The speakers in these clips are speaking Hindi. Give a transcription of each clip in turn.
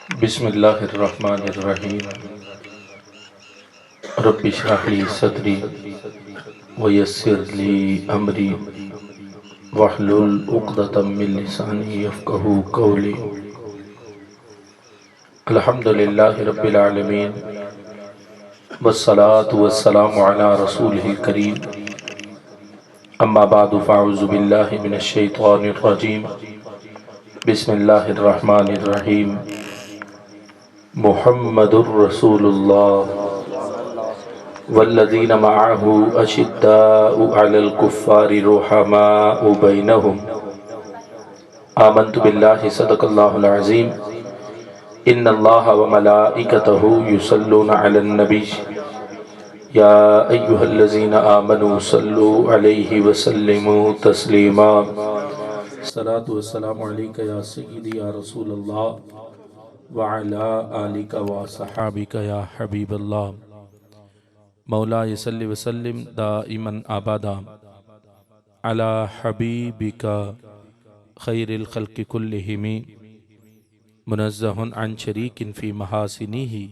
बिस्मिल्लाहिर्रहमानिर्रहीम। रब्बि इश्रह ली सदरी वयस्सिर ली अमरी वहलुल उक़दतम मिन लिसानी यफ़क़हू क़ौली। अल्हम्दुलिल्लाहि रब्बिल आलमीन वस्सलातु वस्सलामु अला रसूलिहिल करीम। अम्मा बादु फ़अऊज़ु बिल्लाहि मिनश शैतानिर रजीम। बिस्मिल्लाहिर्रहमानिर्रहीम। मुहम्मदुर रसूलुल्लाह वल्लज़ीना मअहू अशिद्दाउ अलल कुफ़्फ़ारि रुहमाउ बैनहुम। आमन्तु बिल्लाहि सदक़ल्लाहुल अज़ीम। इन्नल्लाहा व मलाइकतहू युसल्लूना अलन नबी या अय्युहल्लज़ीना आमनू सल्लू अलैहि व सल्लिमू तस्लीमा। सलातु वस्सलामु अलैका या सय्यिदी या रसूलल्लाह व अला आलिका व सहाबिका या हबीबल्लाह। मौला सल्लि वसल्लिम दाइमन आबादा अला हबीबिका खैरिल खल्क़ि कुल्लिहिम मुनज़्ज़हुन अन शरीकिन फ़ी महासिनिही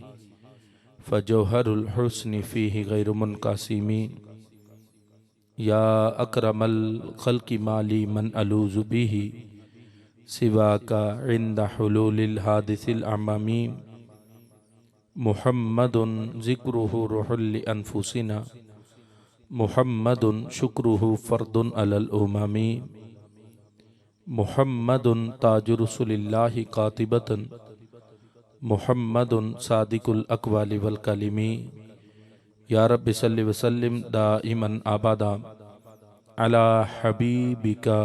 फ़जौहरुल हुस्नि फ़ीहि गैरु मुनक़सिमी। या अकरमल खल्क़ि माली मन अलूज़ु बिही सिवाका इंदा हुलूलिल हादिसिल अमामी। मुहम्मदुन ज़िक्रुहु रुहुल लि अनफुसिना मुहम्मदुन शुक्रुहु फ़र्दुन अलल उमामी। मुहम्मदुन ताजु रसूलिल्लाहि कातिबतन मुहम्मदुन सादिकुल अक़वालि वल कलिमी। या रब्बि सल्लि वसल्लिम दाइमन आबादा अला हबीबिका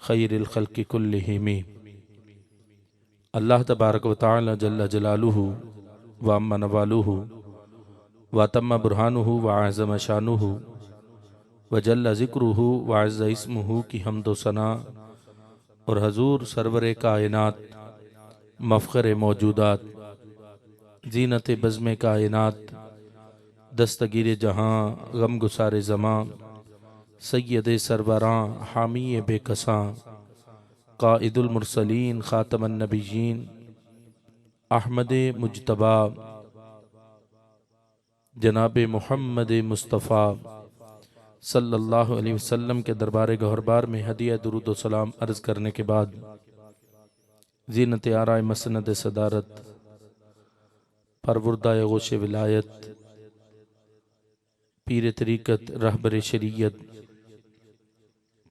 खैरिल खल्क़ि कुल्लिहिम। अल्लाह तबारक व तआला जल्ल जलालुहु व अम्मा नवालुहु व तम्मा बुरहानुहु व अज़्ज़म शानुहु व जल्ल ज़िक्रुहु व अज़्ज़ इस्मुहु की हम्द व सना और हजूर सरवर कायनात मफ़ख़र मौजूदात ज़ीनत बज़्म कायनात दस्तगीर जहाँ गम गुसार ज़मां सय्यद सरवरां हामी बेकसां क़ाइदुल मुरसलीन ख़ातमन नबिय्यीन अहमद मुज्तबा जनाब मुहम्मद मुस्तफ़ा सल्लल्लाहु अलैहि वसल्लम के दरबार गौहरबार में हदिया दुरूद व सलाम अर्ज़ करने के बाद ज़ीनत आराए मसनद सदारत परवुर्दा गोश विलायत पीर तरीक़त रहबर शरीयत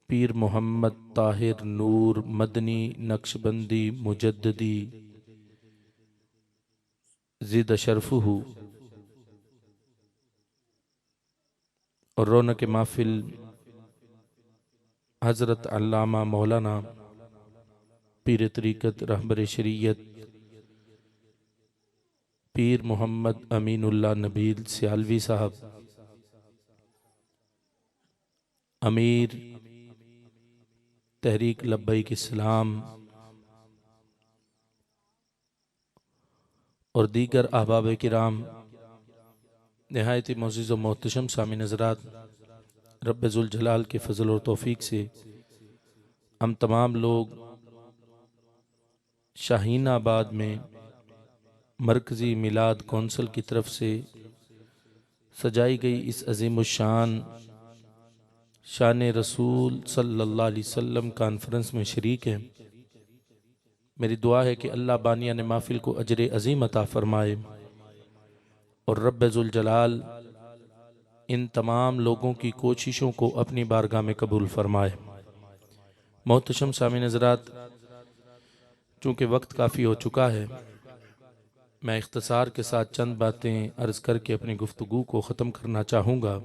पीर मोहम्मद ताहिर नूर मदनी नक्शबंदी मुजद्ददी ज़िद शरफ़ुहु और रौनक महफ़िल हज़रत अल्लामा मौलाना पीर तरीक़त रहबर शरीयत पीर मोहम्मद अमीनुल्लाह नबील सियालवी साहब अमीर तहरीक लब्बैक इस्लाम और दीगर अहबाब किराम नहायत मोअज़्ज़ज़ व मोहतशम सामीन हज़रात, रब्ब ज़ुल जलाल के फ़ज़ल और तौफ़ीक़ से हम तमाम लोग शाहीनाबाद में मरकज़ी मिलाद कौंसल की तरफ से सजाई गई इस अज़ीमुश्शान शान रसूल सल्लल्लाहु अलैहि वसल्लम कॉन्फ्रेंस में शरीक हैं। मेरी दुआ है कि अल्लाह बानिया ने महफ़िल को अजर अज़ीम अता फ़रमाए और रब्ब ज़ुल जलाल इन तमाम लोगों की कोशिशों को अपनी बारगाह में कबूल फ़रमाए। मोहतशम सामीन हज़रात, चूँकि वक्त काफ़ी हो चुका है, मैं इख्तिसार के साथ चंद बातें अर्ज़ करके अपनी गुफ्तगू को ख़त्म करना चाहूँगा।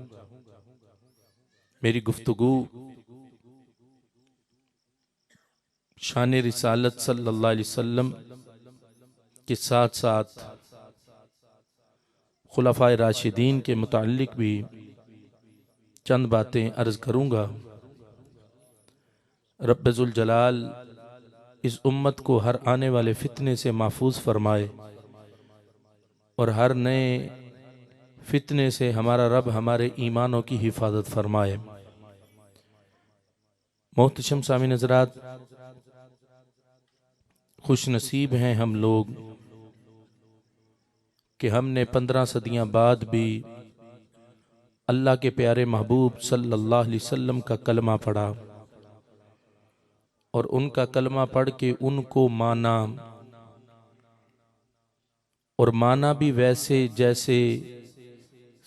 मेरी गुफ्तगू शान रिसालत सल्लल्लाहु अलैहि वसल्लम के साथ साथ खुलफ़ाए राशिदीन के मुताल्लिक़ भी चंद बातें अर्ज़ करूँगा। रब्ब ज़ुल जलाल इस उम्मत को हर आने वाले फितने से महफूज फरमाए और हर नए फितने से हमारा रब हमारे ईमानों की हिफाजत फरमाए। मोहतशम सामीन हज़रात, खुश नसीब हैं हम लोग कि हमने 15 सदियां बाद भी अल्लाह के प्यारे महबूब सल्लल्लाहु अलैहि वसल्लम का कलमा पढ़ा और उनका कलमा पढ़ के उनको माना, और माना भी वैसे जैसे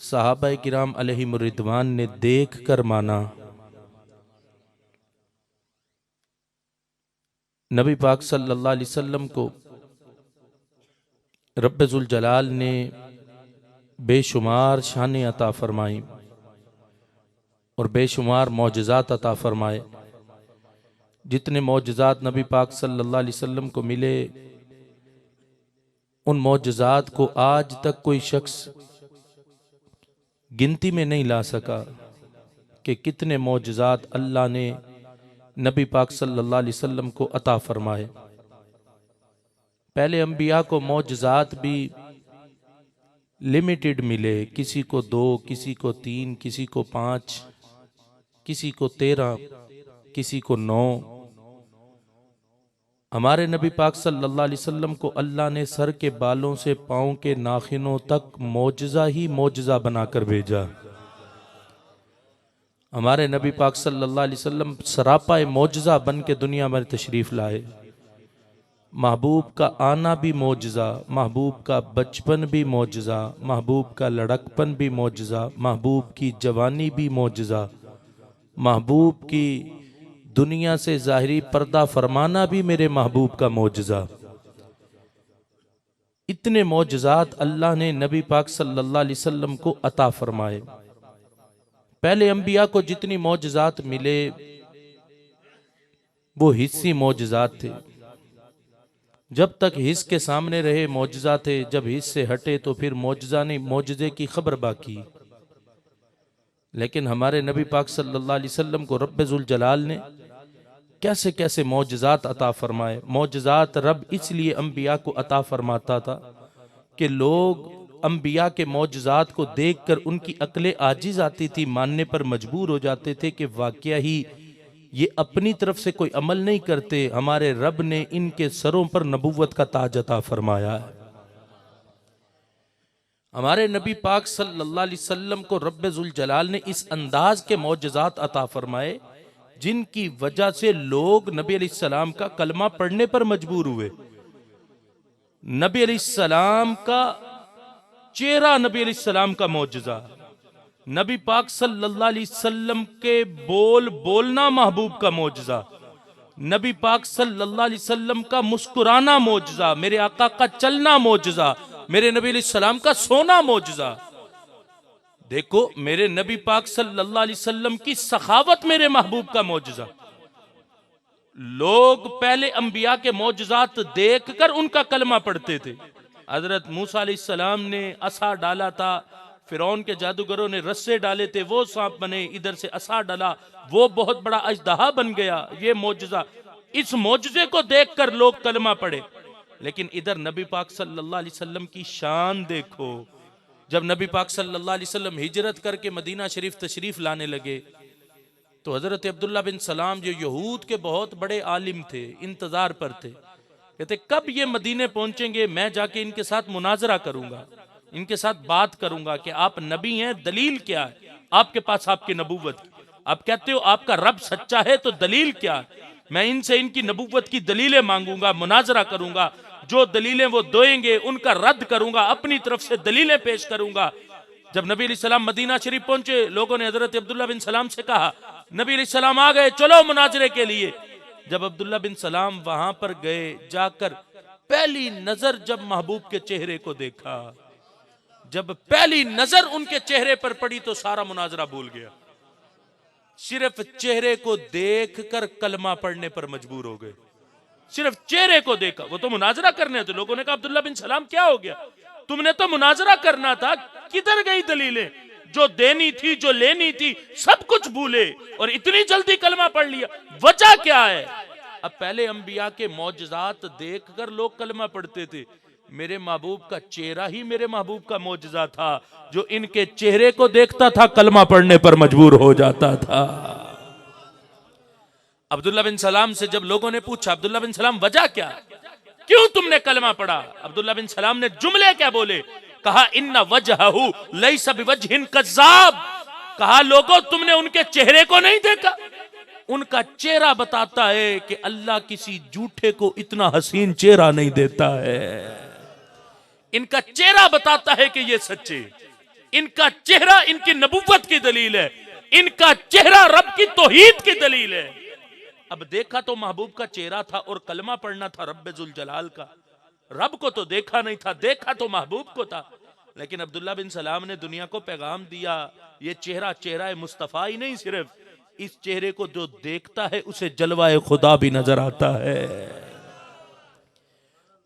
सहाबा किराम अलैहिम रिदवान ने देख कर माना। नबी पाक सल्लल्लाहु अलैहि वसल्लम को रब्बे जुल जलाल ने बेशुमार शान अता फरमाई और बेशुमार मौजज़ात अता फरमाए। जितने मौजज़ात नबी पाक सल्लल्लाहु अलैहि वसल्लम को मिले, उन मौजज़ात को आज तक कोई शख्स गिनती में नहीं ला सका कि कितने मौजज़ात अल्लाह ने नबी पाक सल्लल्लाहु अलैहि वसल्लम को अता फरमाए। पहले अंबिया को मौजज़ात भी लिमिटेड मिले, किसी को 2, किसी को 3, किसी को 5, किसी को 13, किसी को 9। हमारे नबी पाक सल्लल्लाहु अलैहि वसल्लम को अल्लाह ने सर के बालों से पाँव के नाखिनों तक मौजज़ा ही मौजज़ा बनाकर भेजा। हमारे नबी पाक सल्लल्लाहु अलैहि वसल्लम सरापा मौजज़ा बन के दुनिया में तशरीफ़ लाए। महबूब का आना भी मौजज़ा, महबूब का बचपन भी मौजज़ा, महबूब का लड़कपन भी मौजज़ा, महबूब की जवानी भी मौजज़ा, महबूब की दुनिया से ज़ाहिरी पर्दा फरमाना भी मेरे महबूब का मौजज़ा। इतने मौजज़ात अल्लाह ने नबी पाक सल्लल्लाहु अलैहि वसल्लम को अता फरमाए। पहले अंबिया को जितनी मौजज़ात मिले वो हिस्सी मौजज़ात थे। जब तक हिस्स के सामने रहे मौजज़ा थे, जब हिस्स से हटे तो फिर मौजज़ा नहीं, मौजज़े की खबर बाकी। लेकिन हमारे नबी पाक सल्लल्लाहु अलैहि वसल्लम को रब्बे जुल जलाल ने कैसे कैसे मौजज़ात अता फरमाए। मौजज़ात रब इसलिए अंबिया को अता फरमाता था कि लोग अंबिया के मौजज़ात को देखकर उनकी अक्लें आजिज़ आती थी, मानने पर मजबूर हो जाते थे कि वाकया ही ये अपनी तरफ से कोई अमल नहीं करते, हमारे रब ने इनके सरों पर नबुव्वत का ताज अता फरमाया है। हमारे नबी पाक सल्लल्लाहु अलैहि वसल्लम को रब्बे जुल जलाल ने इस अंदाज के मौजज़ात अता फरमाए जिनकी वजह से लोग नबी अलैहिस्सलाम का कलमा पढ़ने पर मजबूर हुए। नबी अलैहिस्सलाम का चेहरा, नबी अलैहिस्सलाम का मौजज़ा, नबी पाक सल्लल्लाहु अलैहि वसल्लम के बोलना महबूब का मौजज़ा, नबी पाक सल्लल्लाहु अलैहि वसल्लम का मुस्कुराना मौजज़ा, मेरे आका का चलना मौजज़ा, मेरे नबी अलैहिस्सलाम का सोना मौजज़ा। देखो मेरे नबी पाक सल्लल्लाहु अलैहि वसल्लम की सखावत मेरे महबूब का मौजज़ा। लोग पहले अंबिया के मौजज़ात देखकर उनका कलमा पढ़ते थे। हजरत मूसा अलैहिस्सलाम ने असा डाला था, फिरौन के जादूगरों ने रस्से डाले थे, वो सांप बने, इधर से असा डाला, वो बहुत बड़ा अजदहा बन गया, ये मौजज़ा। इस मौजज़े को देखकर लोग कलमा पढ़े। लेकिन इधर नबी पाक सल्लल्लाहु अलैहि वसल्लम की शान देखो। जब नबी पाक सल्लल्लाहु अलैहि वसल्लम हिजरत करके मदीना शरीफ तशरीफ लाने लगे तो हजरत अब्दुल्ला बिन सलाम जो यहूद के बहुत बड़े आलिम थे, इंतजार पर थे। कहते कब ये मदीने पहुंचेंगे, मैं जाके इनके साथ मुनाजरा करूंगा, इनके साथ बात करूंगा कि आप नबी हैं, दलील क्या है आपके पास आपकी नबूवत की। आप कहते हो आपका रब सच्चा है, तो दलील क्या है? मैं इनसे इनकी नबूवत की दलीलें मांगूंगा, मुनाजरा करूंगा, जो दलीलें वो दोएंगे उनका रद्द करूंगा, अपनी तरफ से दलीलें पेश करूंगा। जब नबी अलैहिस्सलाम मदीना शरीफ पहुंचे, लोगों ने हजरत अब्दुल्ला बिन सलाम से कहा नबी अलैहिस्सलाम आ गए, चलो मुनाजरे के लिए। जब अब्दुल्ला बिन सलाम वहां पर गए, जाकर पहली नजर जब महबूब के चेहरे को देखा, जब पहली नजर उनके चेहरे पर पड़ी तो सारा मुनाजरा भूल गया। सिर्फ चेहरे को देखकर कलमा पढ़ने पर मजबूर हो गए। सिर्फ चेहरे को देखा, वो तो मुनाजरा करने थे। लोगों ने कहा अब्दुल्ला बिन सलाम क्या हो गया, तुमने तो मुनाजरा करना था, किधर गई दलीलें? जो देनी थी, जो लेनी थी, सब कुछ भूले और इतनी जल्दी कलमा पढ़ लिया, वजह क्या है? अब पहले अंबिया के मौजज़ात देखकर लोग कलमा पढ़ते थे, मेरे महबूब का चेहरा ही मेरे महबूब का मौजज़ा था, जो इनके चेहरे को देखता था कलमा पढ़ने पर मजबूर हो जाता था। अब्दुल्ला बिन सलाम से जब लोगों ने पूछा अब्दुल्ला बिन सलाम वजह क्या, क्यों तुमने कलमा पढ़ा? अब्दुल्ला बिन सलाम ने जुमले क्या बोले, कहा इन्ना वजहहु लैसा बिवजहिन कज़्ज़ाब, कहा लोगों तुमने उनके चेहरे को नहीं देखा, उनका चेहरा बताता है कि अल्लाह किसी झूठे को इतना हसीन चेहरा नहीं देता है। इनका चेहरा बताता है कि ये सच्चे, इनका चेहरा इनकी नबुव्वत की दलील है, इनका चेहरा रब की तौहीद की दलील है। अब देखा तो महबूब का चेहरा था और कलमा पढ़ना था रब्बे जुल जलाल का, रब को तो देखा नहीं था, देखा तो महबूब को था। लेकिन अब्दुल्ला बिन सलाम ने दुनिया को पैगाम दिया, ये चेहरा चेहरा मुस्तफा ही नहीं, सिर्फ इस चेहरे को जो देखता है उसे जलवाए खुदा भी नजर आता है।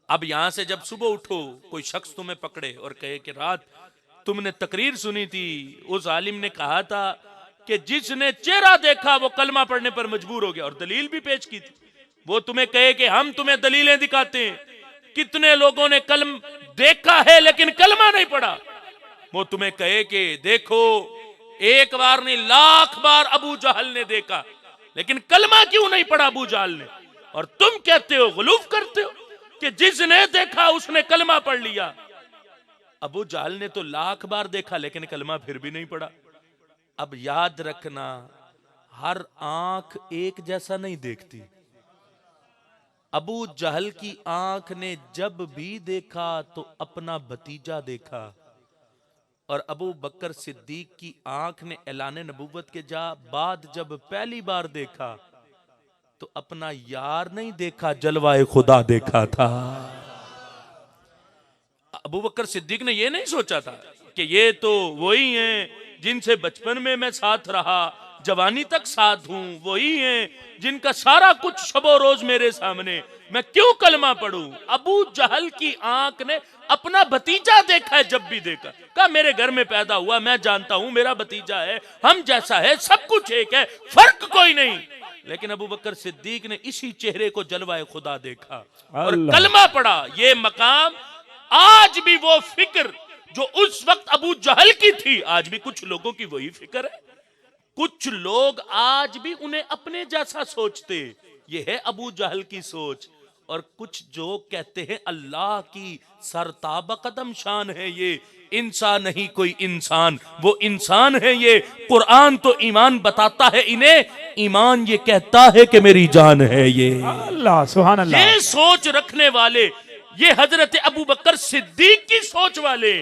अब यहां से जब सुबह उठो कोई शख्स तुम्हें पकड़े और कहे कि रात तुमने तकरीर सुनी थी, उस आलिम ने कहा था कि जिसने चेहरा देखा वो कलमा पढ़ने पर मजबूर हो गया, और दलील भी पेश की थी, वो तुम्हें कहे कि हम तुम्हें दलीलें दिखाते हैं, कितने लोगों ने कलम देखा है लेकिन कलमा नहीं पढ़ा। वो तुम्हें कहे कि देखो एक बार नहीं लाख बार अबू जहल ने देखा लेकिन कलमा क्यों नहीं पढ़ा अबू जहल ने, और तुम कहते हो गुलूफ करते हो कि जिसने देखा उसने कलमा पढ़ लिया। अबू जहल ने तो लाख बार देखा लेकिन कलमा फिर भी नहीं पढ़ा। अब याद रखना हर आंख एक जैसा नहीं देखती। अबू जहल की आंख ने जब भी देखा तो अपना भतीजा देखा, और अबू बकर सिद्दीक की आंख ने ऐलान नबुव्वत के बाद जब पहली बार देखा तो अपना यार नहीं देखा, जलवाए खुदा देखा था। अबू बकर सिद्दीक ने यह नहीं सोचा था कि ये तो वही हैं जिनसे बचपन में मैं साथ रहा, जवानी तक साथ हूं, वही हैं जिनका सारा कुछ शबो रोज मेरे सामने, मैं क्यों कलमा पढ़ूं। अबू जहल की आंख ने अपना भतीजा देखा है, जब भी देखा कहा मेरे घर में पैदा हुआ, मैं जानता हूं मेरा भतीजा है, हम जैसा है, सब कुछ एक है, फर्क कोई नहीं। लेकिन अबू बकर सिद्दीक ने इसी चेहरे को जलवाए खुदा देखा और कलमा पढ़ा। ये मकाम आज भी वो फिक्र जो उस वक्त अबू जहल की थी, आज भी कुछ लोगों की वही फिक्र है। कुछ लोग आज भी उन्हें अपने जैसा सोचते, ये है अबू जहल की सोच। और कुछ जो कहते हैं अल्लाह की सरताबा कदम शान है, ये इंसान नहीं कोई इंसान, वो इंसान है ये। कुरान तो ईमान बताता है इन्हें, ईमान ये कहता है कि मेरी जान है ये। अल्लाह सुभान अल्लाह। ये सोच रखने वाले, ये हजरत अबू बकर सिद्दीक की सोच वाले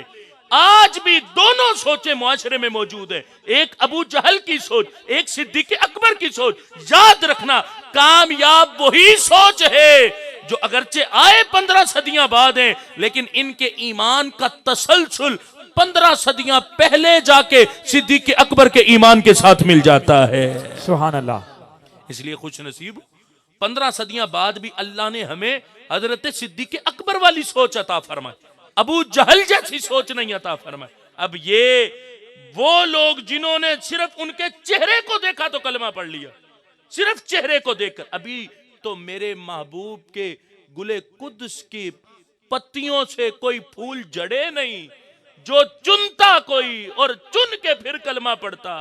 आज भी दोनों सोचें मुआशरे में मौजूद है, एक अबू जहल की सोच, एक सिद्दीक अकबर की सोच। याद रखना कामयाब वही सोच है जो अगरचे आए 15 सदियां बाद है, लेकिन इनके ईमान का तसलसल 15 सदियां पहले जाके सिद्दीक अकबर के ईमान के साथ मिल जाता है। सुभान अल्लाह। इसलिए खुश नसीब 15 सदियां बाद भी अल्लाह ने हमें हजरत सिद्दीक अकबर वाली सोच अता फरमाई, अबू जहल जैसी सोच नहीं अता फरमाई। अब ये वो लोग जिन्होंने सिर्फ उनके चेहरे को देखा तो कलमा पढ़ लिया, सिर्फ चेहरे को देखकर। अभी तो मेरे महबूब के गुले कुद्स की पत्तियों से कोई फूल जड़े नहीं, जो चुनता कोई और चुन के फिर कलमा पढ़ता।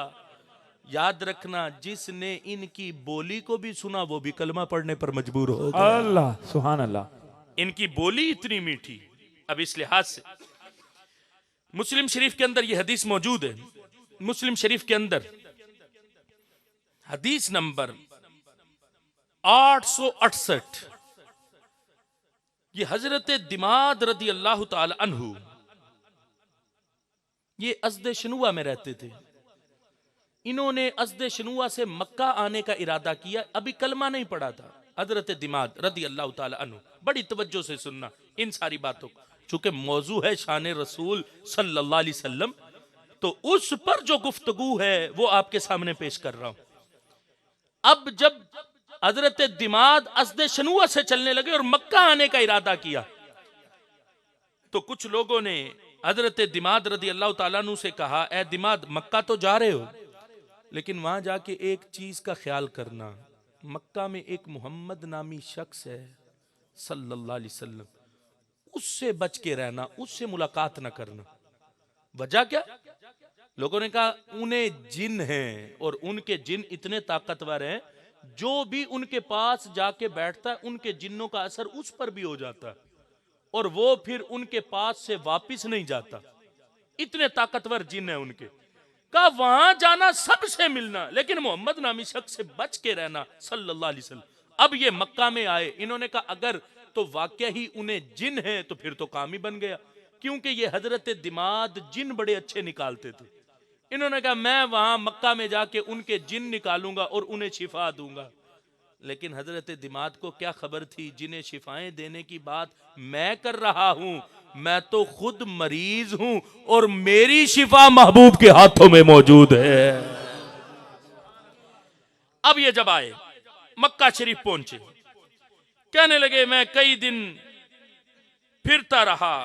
याद रखना जिसने इनकी बोली को भी सुना वो भी कलमा पढ़ने पर मजबूर हो गया। अल्लाह सुभान अल्लाह। इनकी बोली इतनी मीठी। अब इस लिहाज से मुस्लिम शरीफ के अंदर यह हदीस मौजूद है, मुस्लिम शरीफ के अंदर हदीस नंबर 868, ये हजरत दिमाद रदी अल्लाह ताला अन्हु, ये अज़द शनुआ में रहते थे। इन्होंने अज़द शनुआ से मक्का आने का इरादा किया, अभी कलमा नहीं पड़ा था। हजरत दिमाद रदी अल्लाह ताला अन्हु, बड़ी तवज्जो से सुनना इन सारी बातों को, चूंकि मौजू है शान रसूल सल्लल्लाहु अलैहि वसल्लम, तो उस पर जो गुफ्तगू है वो आपके सामने पेश कर रहा हूं। अब जब हजरत दिमाद अज़द शनुआ से चलने लगे और मक्का आने का इरादा किया, तो कुछ लोगों ने हजरत दिमाद रदी अल्लाह ताला अन्हु से कहा, ए दिमाद मक्का तो जा रहे हो, लेकिन वहां जाके एक चीज का ख्याल करना, मक्का में एक मोहम्मद नामी शख्स है सल्लल्लाहु अलैहि वसल्लम, उससे बच के रहना, उससे मुलाकात ना करना। वजह क्या? लोगों ने कहा उन्हें जिन हैं और उनके जिन इतने ताकतवर हैं, जो भी उनके पास जाके बैठता है उनके जिन्नों का असर उस पर भी हो जाता है। और वो फिर उनके पास से वापिस नहीं जाता, इतने ताकतवर जिन है उनके। कहा वहां जाना, सबसे मिलना, लेकिन मोहम्मद नामी शख्स से बच के रहना सल्लल्लाहु अलैहि वसल्लम। अब ये मक्का में आए, इन्होंने कहा अगर तो वाकई ही उन्हें जिन है तो फिर तो काम ही बन गया, क्योंकि ये हजरत दिमाद जिन बड़े अच्छे निकालते थे। इन्होंने कहा मैं वहां मक्का में जाके उनके जिन निकालूंगा और उन्हें शिफा दूंगा। लेकिन हजरत दिमाद को क्या खबर थी, जिन्हें शिफाएं देने की बात मैं कर रहा हूं, मैं तो खुद मरीज हूं और मेरी शिफा महबूब के हाथों में मौजूद है। अब ये जब आए मक्का शरीफ पहुंचे, कहने लगे मैं कई दिन फिरता रहा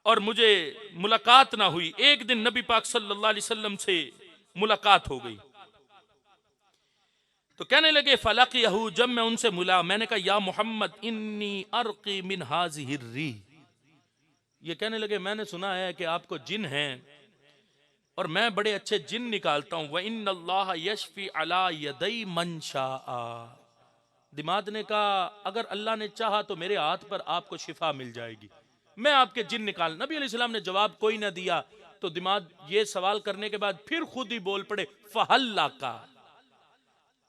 और मुझे मुलाकात ना हुई। एक दिन नबी पाक सल्लल्लाहु अलैहि वसल्लम से मुलाकात हो गई, तो कहने लगे फलक़ियहू, जब मैं उनसे मिला मैंने कहा या मोहम्मद इन्नी अर्क़ी मिन हाज़िहि री। ये कहने लगे मैंने सुना है कि आपको जिन हैं और मैं बड़े अच्छे जिन निकालता हूं। व इन्नल्लाह यशफी अला यदै मन शाआ। दिमाद ने कहा अगर अल्लाह ने चाहा तो मेरे हाथ पर आपको शिफा मिल जाएगी, मैं आपके जिन निकाल। नबी अलैहिस्सलाम ने जवाब कोई ना दिया, तो दिमाद ये सवाल करने के बाद फिर खुद ही बोल पड़े फहल्ला का,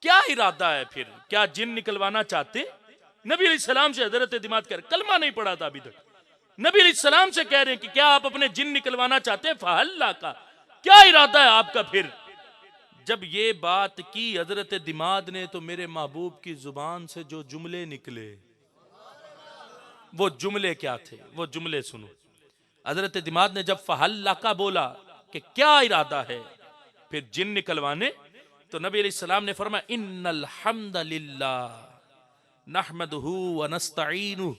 क्या इरादा है फिर, क्या जिन निकलवाना चाहते? नबी अलैहिस्सलाम से हजरत दिमाद कह रहे, कलमा नहीं पड़ा था अभी तक, नबी अलैहिस्सलाम से कह रहे हैं कि क्या आप अपने जिन निकलवाना चाहते हैं? फहल्ला का, क्या इरादा है आपका? फिर जब ये बात की हजरत दिमाद ने, तो मेरे महबूब की जुबान से जो जुमले निकले, वो जुमले क्या थे, वो जुमले सुनो। हजरत दिमाद ने जब फहल्ला का बोला कि क्या इरादा है फिर जिन निकलवाने, तो नबी अलैहिस्सलाम ने फरमाया इन्नल हम्दलिल्लाह नहमदुहु व नस्तईनुहु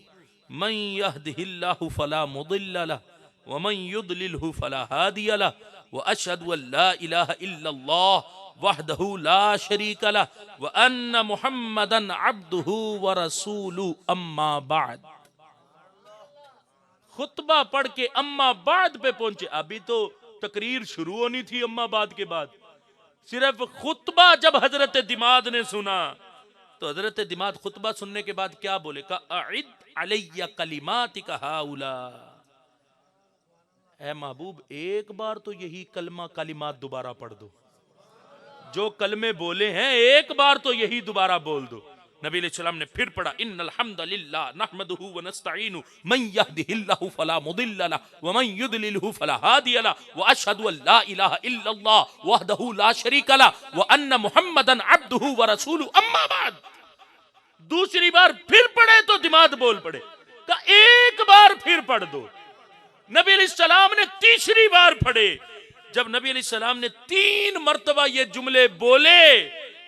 मन यहदिहिल्लाहु फला मुदिल्ल लहु व मन युद्लिलहु फला हादिय लहु व अशहदु अल्ला इलाहा इल्लल्लाह वहदहु ला शरीका लहु व अन्न मुहम्मदन अब्दुहु व रसूलुहु अम्मा बाद। खुतबा पढ़ के अम्मा बाद पे पहुंचे। अभी तो तकरीर शुरू होनी थी, अम्मा बाद के बाद सिर्फ खुतबा जब हजरत दिमाद ने सुना, तो हजरत दिमाद खुतबा सुनने के बाद क्या बोले? का अइद अलैया कलिमातिका हाउला, ऐ महबूब एक बार तो यही कलमा कलिमात दोबारा पढ़ दो, जो कलमे बोले हैं एक बार तो यही दोबारा बोल दो। नबी अलैहिस्सलाम ने फिर पढ़ा इन्नल हम्दलिल्लाह नहमदुहु व नस्तईनुहु मन यहदिहिल्लाहु फला मुदिल्ल लहु व मन युद्लिलहु फला हादिय लहु व अशहदु अल्ला इलाहा इल्लल्लाह वहदहु ला शरीका लहु व अन्न मुहम्मदन अब्दुहु व रसूलुहु अम्मा बाद। दूसरी बार फिर पढ़े तो दिमाग बोल पड़े, का एक बार फिर पढ़ दो। नबी अलैहिस्सलाम ने तीसरी बार पढ़े। जब नबी अलैहिस्सलाम ने 3 मर्तबा ये जुमले बोले,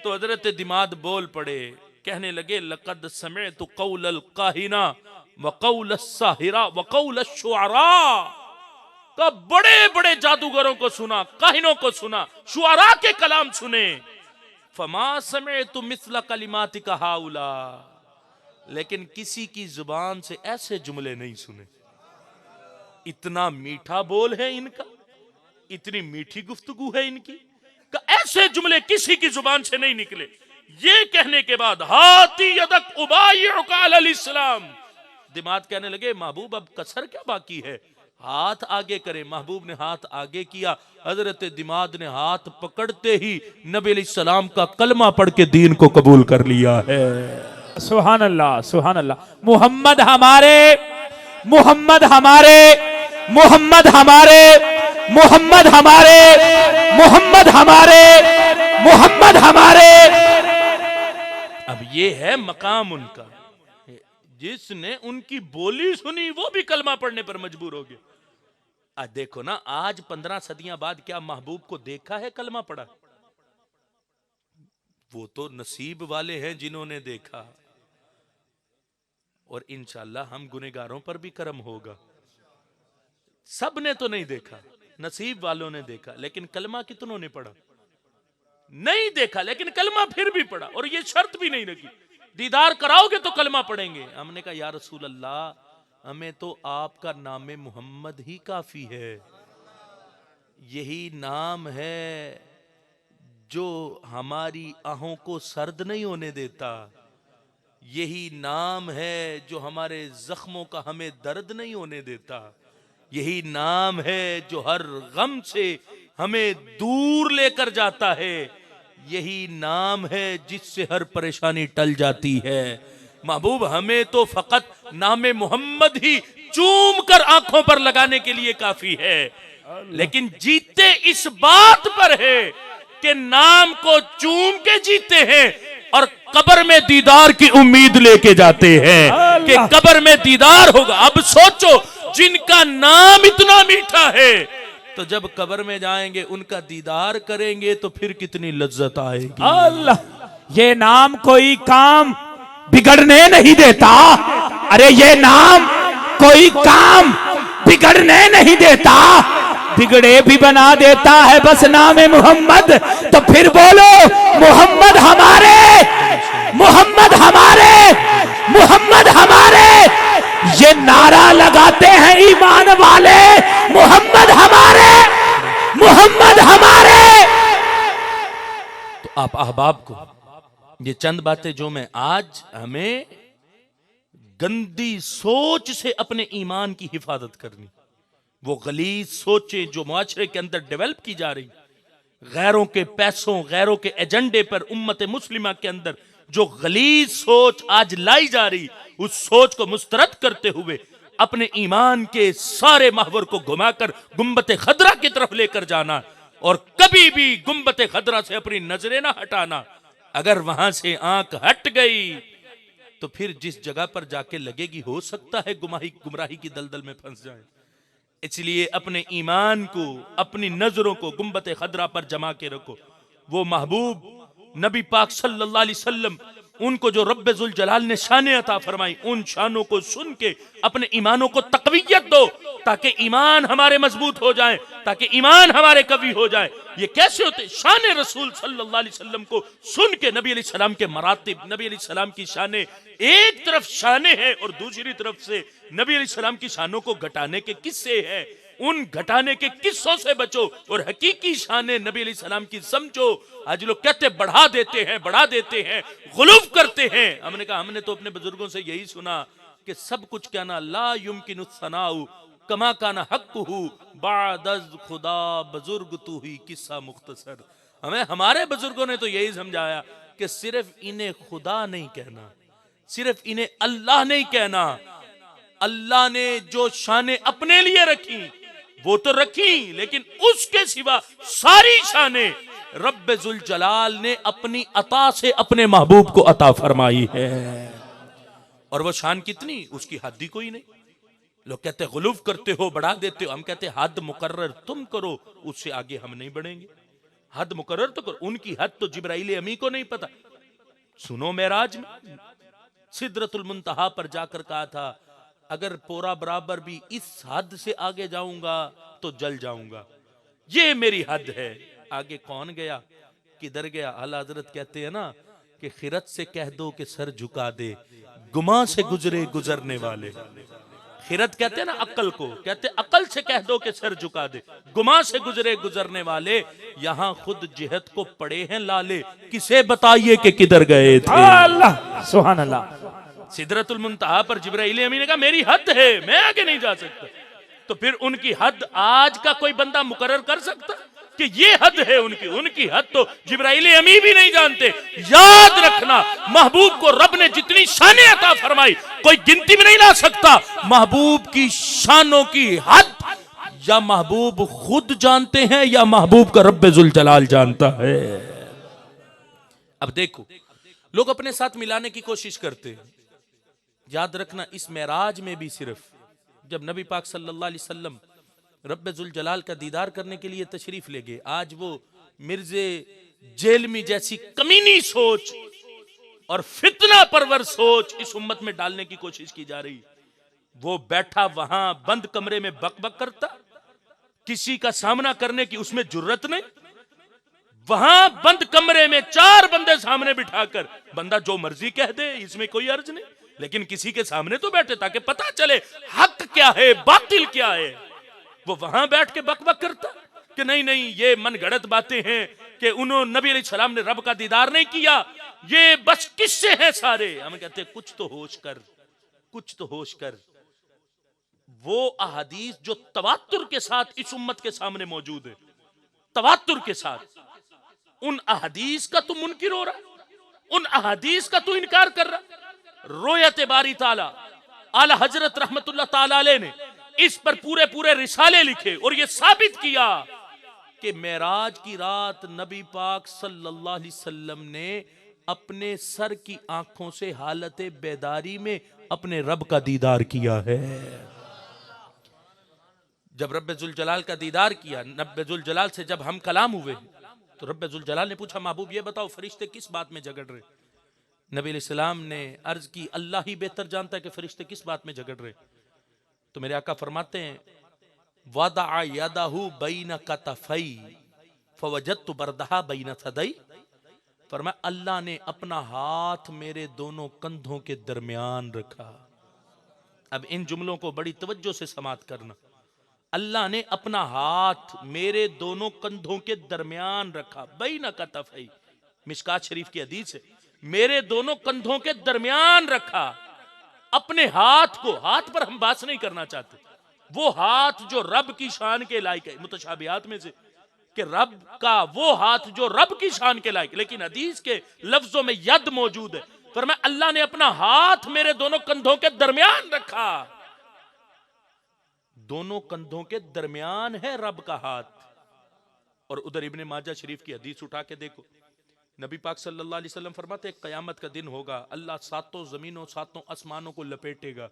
तो हजरत दिमाद बोल पड़े, कहने लगे लक़द समिअतु क़ौलल काहिना व क़ौलस साहिरा व क़ौलश शुअरा। तो बड़े बड़े जादूगरों को सुना, काहिनों को सुना, शुअरा के कलाम सुने। फमा समिअतु मिस्ल कलिमातिका हाउला, लेकिन किसी की जुबान से ऐसे जुमले नहीं सुने। इतना मीठा बोल है इनका, इतनी मीठी गुफ्तगू है इनकी, का ऐसे जुमले किसी की जुबान से नहीं निकले। ये कहने के बाद हाथी यदक उबायिउका अलल इस्लाम, दिमाग कहने लगे महबूब अब कसर क्या बाकी है, हाथ आगे करे। महबूब ने हाथ आगे किया, हजरत दिमाद ने हाथ पकड़ते ही नबी अलैहिस्सलाम का कलमा पढ़ के दीन को कबूल कर लिया है। सुभान अल्लाह, सुभान अल्लाह। मोहम्मद हमारे, मोहम्मद हमारे, मोहम्मद हमारे, मोहम्मद हमारे, मोहम्मद हमारे, मोहम्मद हमारे। अब ये है मकाम उनका, जिसने उनकी बोली सुनी वो भी कलमा पढ़ने पर मजबूर हो गया। आज देखो ना, आज 15 सदियां बाद क्या महबूब को देखा है कलमा पढ़ा? वो तो नसीब वाले हैं जिन्होंने देखा, और इंशाअल्लाह हम गुनहगारों पर भी करम होगा। सब ने तो नहीं देखा, नसीब वालों ने देखा, लेकिन कलमा कितनों ने पढ़ा? नहीं देखा, लेकिन कलमा फिर भी पढ़ा, और ये शर्त भी नहीं रखी दीदार कराओगे तो कलमा पढ़ेंगे। हमने कहा या रसूल अल्लाह, हमें तो आपका नाम मोहम्मद ही काफी है, यही नाम है जो हमारी आहों को सर्द नहीं होने देता, यही नाम है जो हमारे जख्मों का हमें दर्द नहीं होने देता। यही नाम है जो हर गम से हमें दूर लेकर जाता है। यही नाम है जिससे हर परेशानी टल जाती है। महबूब हमें तो फकत नाम मोहम्मद ही चूम कर आंखों पर लगाने के लिए काफी है, लेकिन जीते इस बात पर है कि नाम को चूम के जीते हैं और कब्र में दीदार की उम्मीद लेके जाते हैं कि कब्र में दीदार होगा। अब सोचो, जिनका नाम इतना मीठा है तो जब कब्र में जाएंगे उनका दीदार करेंगे तो फिर कितनी लज्जत आएगी। अल्लाह, ये नाम कोई काम बिगड़ने नहीं देता। अरे ये नाम कोई काम बिगड़ने नहीं देता, बिगड़े भी बना देता है बस नाम मोहम्मद। तो फिर बोलो मोहम्मद हमारे, मोहम्मद हमारे, मोहम्मद हमारे। ये नारा लगाते हैं ईमान वाले, मोहम्मद हमारे, मोहम्मद हमारे। तो आप अहबाब को ये चंद बातें जो मैं आज, हमें गंदी सोच से अपने ईमान की हिफाजत करनी, वो गलीज सोचें जो मुआशरे के अंदर डेवलप की जा रही, गैरों के पैसों, गैरों के एजेंडे पर उम्मत मुस्लिमा के अंदर जो गलीज सोच आज लाई जा रही, उस सोच को मुस्तरद करते हुए अपने ईमान के सारे महवर को घुमाकर गुंबत खदरा की तरफ लेकर जाना और कभी भी गुंबत खदरा से अपनी नजरें ना हटाना। अगर वहां से आंख हट गई तो फिर जिस जगह पर जाके लगेगी हो सकता है गुमराही की दलदल में फंस जाए। इसलिए अपने ईमान को, अपनी नजरों को गुंबत खदरा पर जमा के रखो। वो महबूब नबी पाक सल्लल्लाहु अलैहि वसल्लम, उनको जो रब्बे जुल जलाल ने शानें अता फरमाई, उन शानों को सुन के अपने ईमानों को तकवीयत दो ताकि ईमान हमारे मजबूत हो जाए, ताकि ईमान हमारे कवी हो जाए। ये कैसे होते? शान रसूल सल्लल्लाहु अलैहि वसल्लम को सुन के नबी अलैहि सलाम के मरातिब, नबी अलैहि सलाम की शानें, एक तरफ शानें हैं और दूसरी तरफ से नबी अलैहि सलाम की शानों को घटाने के किस्से हैं। उन घटाने के किस्सों से बचो और हकीकी शानें नबी अलैहि सलाम की समझो। आज लोग कहते बढ़ा देते हैं, बढ़ा देते हैं, गुलूफ करते हैं। हमने कहा, हमने तो अपने बुजुर्गों से यही सुना कि सब कुछ कहना ला युमकिनु सनाउ कमा काना हक्कुहु बादज खुदा बुजुर्ग तू ही किस्सा मुख्तसर। हमें हमारे बुजुर्गों ने तो यही समझाया कि सिर्फ इन्हें खुदा नहीं कहना, सिर्फ इन्हें अल्लाह नहीं कहना। अल्लाह ने जो शानें अपने लिए रखी वो तो रखी, लेकिन उसके सिवा सारी शानें रब्बे जुल जलाल ने अपनी अता से अपने महबूब को अता फरमाई है। और वो शान कितनी, उसकी हद ही कोई नहीं। लोग कहते गुलूफ करते हो, बढ़ा देते हो। हम कहते हद मुकर्रर तुम करो, उससे आगे हम नहीं बढ़ेंगे। हद मुकर्रर तो करो। उनकी हद तो जिब्राइल अमी को नहीं पता। सुनो, मेराज में सिदरतुल मुंतहा पर जाकर कहा था, अगर पोरा बराबर भी इस हद से आगे जाऊंगा तो जल जाऊंगा, ये मेरी हद है। आगे कौन गया, किधर गया? आला हजरत कहते हैं ना कि खिरत से कह दो कि सर झुका दे, गुमा से गुजरे गुजरने वाले। खिरत कहते हैं ना अक्ल को, कहते अक्ल से कह दो कि सर झुका दे, गुमा से गुजरे गुजरने वाले। यहाँ खुद जिहद को पड़े हैं लाले, किसे बताइए कि किधर गए थे। अल्लाह, सुभान अल्लाह। सिदरतुल मुंतहा पर जिब्राइल अमीन ने कहा मेरी हद है, मैं आगे नहीं जा सकता। तो फिर उनकी हद आज का कोई बंदा मुकर्रर कर सकता कि ये हद है उनकी? उनकी हद तो जिब्राइल अमी भी नहीं जानते। याद रखना, महबूब को रब ने जितनी शानें अता फरमाई कोई गिनती में नहीं ला सकता। महबूब की शानों की हद या महबूब खुद जानते हैं या महबूब का रब्बे जुल जलाल जानता है। अब देखो, लोग अपने साथ मिलाने की कोशिश करते हैं। याद रखना, इस मेराज में भी सिर्फ जब नबी पाक सल्लल्लाहु अलैहि वसल्लम रब्बे जुल जलाल का दीदार करने के लिए तशरीफ ले गए, आज वो मिर्जे जेलमी जैसी कमीनी सोच और फितना परवर सोच इस उम्मत में डालने की कोशिश की जा रही। वो बैठा वहां बंद कमरे में बक बक करता, किसी का सामना करने की उसमें जुर्रत नहीं। वहां बंद कमरे में 4 बंदे सामने बिठाकर बंदा जो मर्जी कह दे, इसमें कोई अर्ज नहीं, लेकिन किसी के सामने तो बैठे ताकि पता चले हक क्या है, बातिल क्या है। वो वहां बैठ के बक बक करता कि नहीं नहीं, ये मनगढ़ंत बातें हैं कि उन्होंने नबी अलैहि सलाम ने रब का दीदार नहीं किया। ये बस किस्से हैं सारे। हम कहते हैं कुछ तो होश कर, कुछ तो होश कर। वो अहादीस जो तवातुर के साथ इस उम्मत के सामने मौजूद है, तवातुर के साथ, उन अहादीस का तू मुनकिर हो रहा, उन अहादीस का तू इनकार कर रहा। रोयत बारी ताला आला हजरत रहमतुल्लाह ताला अलैह ने इस पर पूरे पूरे रिसाले लिखे और ये साबित किया कि मेराज की रात नबी पाक सल्लल्लाहु अलैहि वसल्लम ने अपने सर की आंखों से हालत बेदारी में अपने रब का दीदार किया है। जब रब्बे जुल जलाल का दीदार किया, रब्बे जुल जलाल से जब हम कलाम हुए, तो रब्बे जुल जलाल ने पूछा, महबूब ये बताओ फरिश्ते किस बात में झगड़ रहे? नबी अलैहिस्सलाम ने अर्ज की, अल्लाह ही बेहतर जानता है कि फरिश्ते किस बात में झगड़ रहे। तो मेरे आका फरमाते हैं, वदा यदाहु बैन कतफई फवजदतु बरदहा बैन सदई। फरमाया अल्लाह ने अपना हाथ मेरे दोनों कंधों के दरमियान रखा। अब इन जुमलों को बड़ी तवज्जो से समात करना। अल्लाह ने अपना हाथ मेरे दोनों कंधों के दरमियान रखा, बैन कतफई, मिशकात शरीफ की हदीस है, मेरे दोनों कंधों के दरमियान रखा। अपने हाथ को, हाथ पर हम बात नहीं करना चाहते, वो हाथ जो रब की शान के लायक है, मुतशाबिहात में से कि रब का वो हाथ जो रब की शान के लायक, लेकिन हदीस के लफ्जों में यद मौजूद है। पर मैं अल्लाह ने अपना हाथ मेरे दोनों कंधों के दरमियान रखा। दोनों कंधों के दरमियान है रब का हाथ। और उधर इब्ने माजा शरीफ की हदीस उठा के देखो, नबी पाक सल्लल्लाहु अलैहि वसल्लम फरमाते, कयामत का दिन होगा, अल्लाह सातों जमीनों सातों आसमानों को लपेटेगा।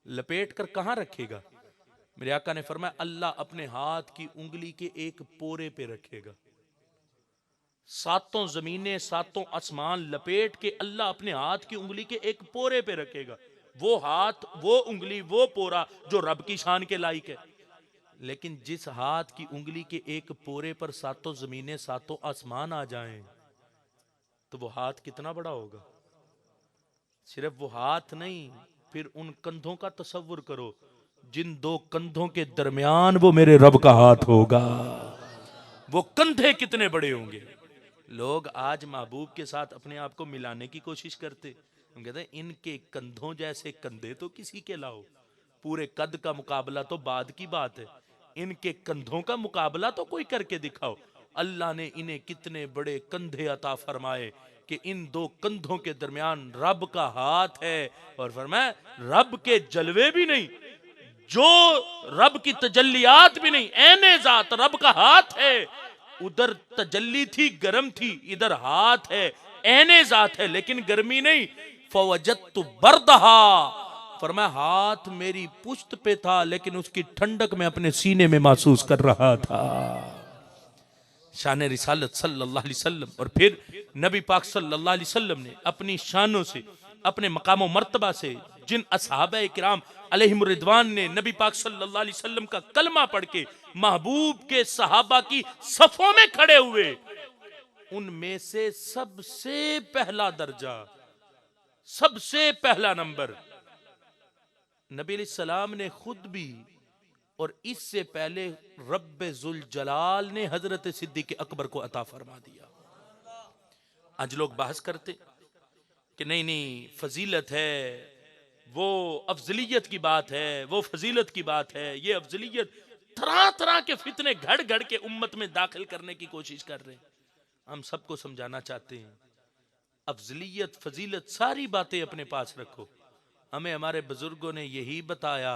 लपेट कर कहां रखेगा? मेरे आका ने फरमाया, अल्लाह अपने हाथ की उंगली के एक पोरे पे रखेगा। सातों जमीनें सातों आसमान लपेट के अल्लाह अपने हाथ की उंगली के एक पोरे पे रखेगा। वो हाथ, वो उंगली, वो पोरा जो रब की शान के लायक है। लेकिन जिस हाथ की उंगली के एक पोरे पर सातों जमीनें सातों आसमान आ जाएं, तो वो हाथ कितना बड़ा होगा। सिर्फ वो हाथ नहीं, फिर उन कंधों का तसव्वुर करो, जिन दो कंधों के दरमियान वो मेरे रब का हाथ होगा, वो कंधे कितने बड़े होंगे। लोग आज महबूब के साथ अपने आप को मिलाने की कोशिश करते, हम कहते हैं इनके कंधों जैसे कंधे तो किसी के लाओ, पूरे कद का मुकाबला तो बाद की बात है, इनके कंधों का मुकाबला तो कोई करके दिखाओ। अल्लाह ने इन्हें कितने बड़े कंधे अता फरमाए कि इन दो कंधों के दरमियान रब का हाथ है। और फरमाया रब के जलवे भी नहीं, जो रब की तजल्लियात भी नहीं, ऐने जात रब का हाथ है। उधर तजल्ली थी, गर्म थी, इधर हाथ है, ऐने जात है लेकिन गर्मी नहीं। फवजदतु बरदहा, फरमाया हाथ मेरी पुश्त पे था लेकिन उसकी ठंडक में अपने सीने में महसूस कर रहा था। शान रिसालत सल्लल्लाहु अलैहि वसल्लम। और फिर नबी पाक सल्लल्लाहु अलैहि वसल्लम ने अपनी शानों से, अपने मकाम मर्तबा से, जिन असहाबा किराम अलैहिम रिदवान ने नबी पाक सल्लल्लाहु अलैहि वसल्लम का कलमा पढ़ के महबूब के सहाबा की सफों में खड़े हुए, उनमें से सबसे पहला दर्जा, सबसे पहला नंबर नबी अलैहिस्सलाम ने खुद भी, और इससे पहले रब्बे जुल जलाल ने हजरत सिद्दीक अकबर को अता फरमा दिया। आज लोग बहस करते कि नहीं नहीं फजीलत है, वो अफजलियत की बात है, वो फजीलत की बात है, ये अफजलियत, तरह तरह के फितने घड़ घड़ के उम्मत में दाखिल करने की कोशिश कर रहे हैं। हम सबको समझाना चाहते हैं, अफजलियत फजीलत सारी बातें अपने पास रखो। हमें हमारे बुजुर्गों ने यही बताया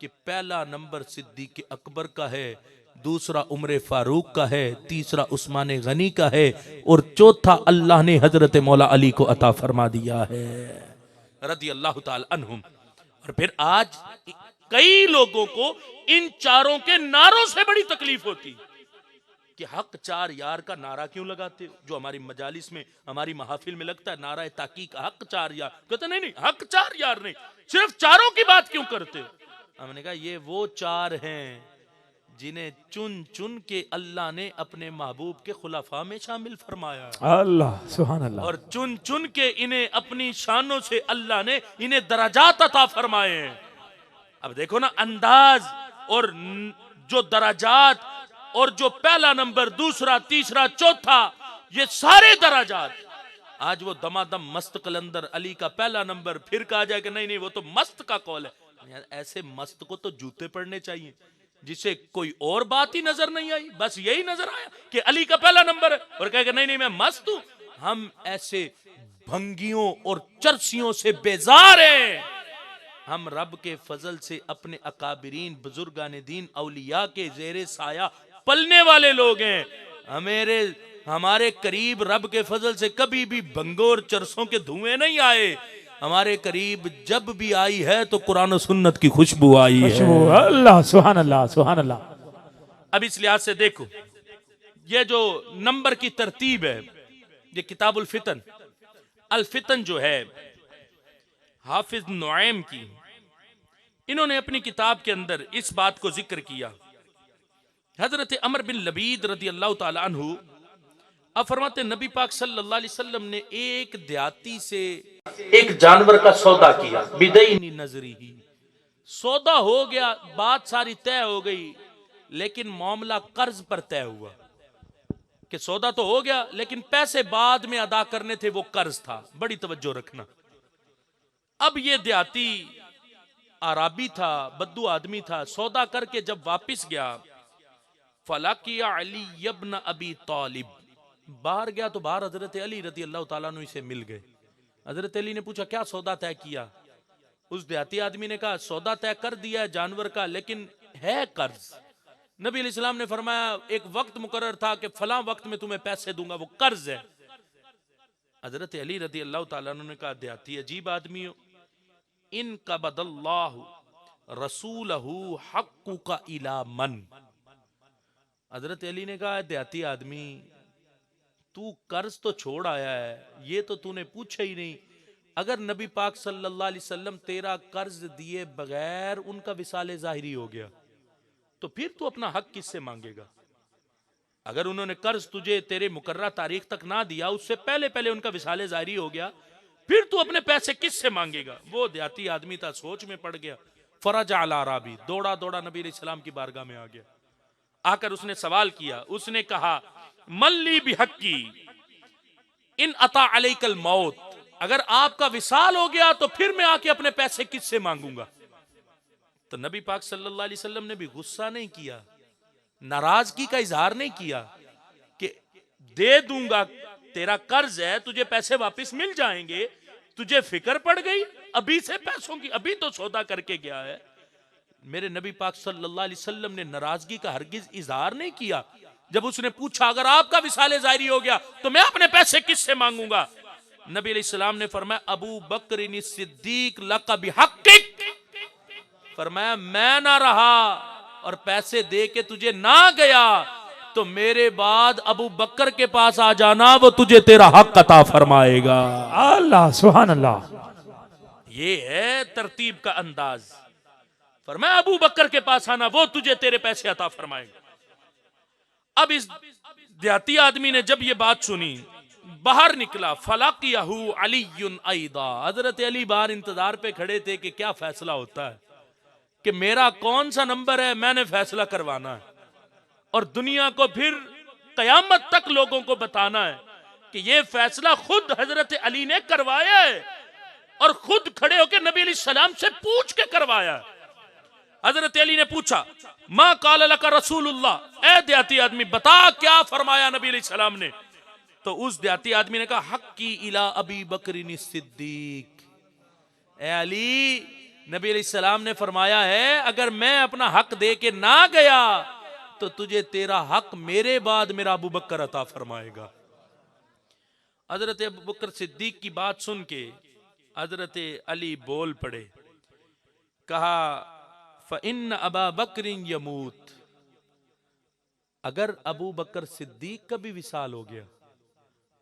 कि पहला नंबर सिद्दीक अकबर का है, दूसरा उमर फारूक का है, तीसरा उस्मान गनी का है, और चौथा अल्लाह ने हजरत मौला अली को अता फरमा दिया है रदी अल्लाह ताला अन्हुम। और फिर आज कई लोगों को इन चारों के नारों से बड़ी तकलीफ होती कि हक चार यार का नारा क्यों लगाते हो, जो हमारी मजालिस में, हमारी महफिल में लगता है नारा ताकीक हक चार यार, कहते नहीं नहीं हक चार यार नहीं, सिर्फ चारों की बात क्यों करते हो। हमने कहा ये वो चार हैं जिन्हें चुन चुन के अल्लाह ने अपने महबूब के खुलाफा में शामिल फरमाया, अल्लाह सुभान अल्लाह, और चुन चुन के इन्हें अपनी शानों से अल्लाह ने इन्हें दराजात अता फरमाए हैं। अब देखो ना अंदाज, और जो दराजात, और जो पहला नंबर, दूसरा, तीसरा, चौथा, ये सारे दराजात आज वो दमादम मस्त कलंदर अली का पहला नंबर, फिर कहा जाए कि नहीं नहीं वो तो मस्त का कौल है। यार ऐसे मस्त को तो जूते पड़ने चाहिए जिसे कोई और बात ही नजर नहीं आई, बस यही नजर आया कि अली का पहला नंबर है और कहे नहीं नहीं मैं मस्त हूं। हम ऐसे भंगियों और चर्सियों से बेजार हैं। हम रब के फजल से अपने अकाबिरीन बुजुर्गान दीन औलिया के जेरे साया पलने वाले लोग हैं। हमारे करीब रब के फजल से कभी भी भंगों और चरसों के धुएं नहीं आए। हमारे करीब जब भी आई है तो कुरान और सुन्नत की खुशबू आई है। अल्लाह सुभान अल्लाह सुभान अल्लाह। अब इस लिहाज से देखो, ये जो नंबर की तरतीब है, ये किताबुल फितन अल फितन जो है हाफिज नुआइम की, इन्होंने अपनी किताब के अंदर इस बात को जिक्र किया। हजरत अमर बिन लबीद रदी अल्लाह ताला अन्हु अब फरमाते नबी पाक सल्लल्लाहु अलैहि वसल्लम ने एक देहाती से एक जानवर का सौदा किया। बिदैनी नजरी ही सौदा हो गया, बात सारी तय हो गई, लेकिन मामला कर्ज पर तय हुआ कि सौदा तो हो गया लेकिन पैसे बाद में अदा करने थे, वो कर्ज था। बड़ी तवज्जो रखना। अब ये देहाती आराबी था, बद्दू आदमी था, सौदा करके जब वापिस गया, फलाकिया अली इब्न अबी तालिब, बाहर गया तो बाहर हजरत अली रदी अल्लाह ताला अन्हु से मिल गए। हजरत अली ने पूछा क्या सौदा तय किया? उस देहाती आदमी ने कहा सौदा तय कर दिया है जानवर का, लेकिन है कर्ज। नबी अलैहिस्सलाम ने फरमाया एक वक्त मुकर्रर था कि फलां वक्त में तुम्हें पैसे दूंगा, वो कर्ज है। हजरत अली रदी अल्लाह ताला अन्हु ने कहा देहाती अजीब आदमी हो, इन कबदल्लाहु रसूलहु हक्कुका इला मन। हजरत अली ने कहा देहाती आदमी तू कर्ज तो छोड़ आया है, ये तो तूने पूछा ही नहीं। अगर नबी पाक सल्लल्लाहु अलैहि वसल्लम तेरा कर्ज दिए बगैर उनका विसाले जाहिरी हो गया तो फिर तू अपना हक किससे मांगेगा? अगर उन्होंने कर्ज तुझे तेरे मुकर्रर तारीख तक ना दिया, उससे पहले पहले उनका विसाले जाहिरी हो गया, फिर तू अपने पैसे किससे मांगेगा? वो देहाती आदमी था, सोच में पड़ गया। फरज अला अराबी, दौड़ा दौड़ा नबी अलैहिस्सलाम की बारगाह में आ गया। आकर उसने सवाल किया, उसने कहा मल्ली बिहक्की इन अता अलैकल मौत, अगर आपका विसाल हो गया तो फिर मैं आके अपने पैसे किससे मांगूंगा? तो नबी पाक सल्लल्लाहु अलैहि वसल्लम ने भी गुस्सा नहीं किया, नाराजगी का इजहार नहीं किया कि दे दूंगा, तेरा कर्ज है, तुझे पैसे वापस मिल जाएंगे, तुझे फिक्र पड़ गई अभी से पैसों की, अभी तो सौदा करके गया है। मेरे नबी पाक सल्लल्लाहु अलैहि वसल्लम ने नाराजगी का हरगिज इजहार नहीं किया। जब उसने पूछा अगर आपका विसाले जाहिरी हो गया तो मैं अपने पैसे किससे मांगूंगा? नबी अलैहिस्सलाम ने फरमाया अबू बकर सिद्दीक लका बिहक्किक, फरमाया मैं ना रहा और पैसे दे के तुझे ना गया तो मेरे बाद अबू बकर के पास आ जाना, वो तुझे तेरा हक अता फरमाएगा। अल्लाह सुभान अल्लाह। ये है तरतीब का अंदाज। फरमाया अबू बकर के पास आना, वो तुझे तेरे पैसे अता फरमाएगा। अब इस देहाती आदमी ने जब ये बात सुनी, बाहर निकला। फलाकियहु अलीयुन ऐदा, हजरत अली बाहर इंतजार पे खड़े थे कि क्या फैसला होता है, कि मेरा कौन सा नंबर है, मैंने फैसला करवाना है और दुनिया को फिर कयामत तक लोगों को बताना है कि ये फैसला खुद हजरत अली ने करवाया है और खुद खड़े होकर नबी अलैहिस्सलाम से पूछ के करवाया है। हजरत अली ने पूछा मां काल लका रसूलुल्लाह, ए देहाती आदमी बता क्या फरमाया नबी अलैहिस्सलाम ने? तो उस देहाती आदमी ने कहा हक्की इला अबी बकरिन सिद्दीक, ए अली नबी अलैहिस्सलाम ने फरमाया है अगर मैं अपना हक दे के ना गया तो तुझे तेरा हक मेरे बाद मेरा अबू बकर अता फरमाएगा। हजरत अबू बकर सिद्दीक की बात सुन के हजरत अली बोल पड़े, कहा फ़इन्न अबा बकरिन यमूत, अगर अबू बकर सिद्दीक का भी विसाल हो गया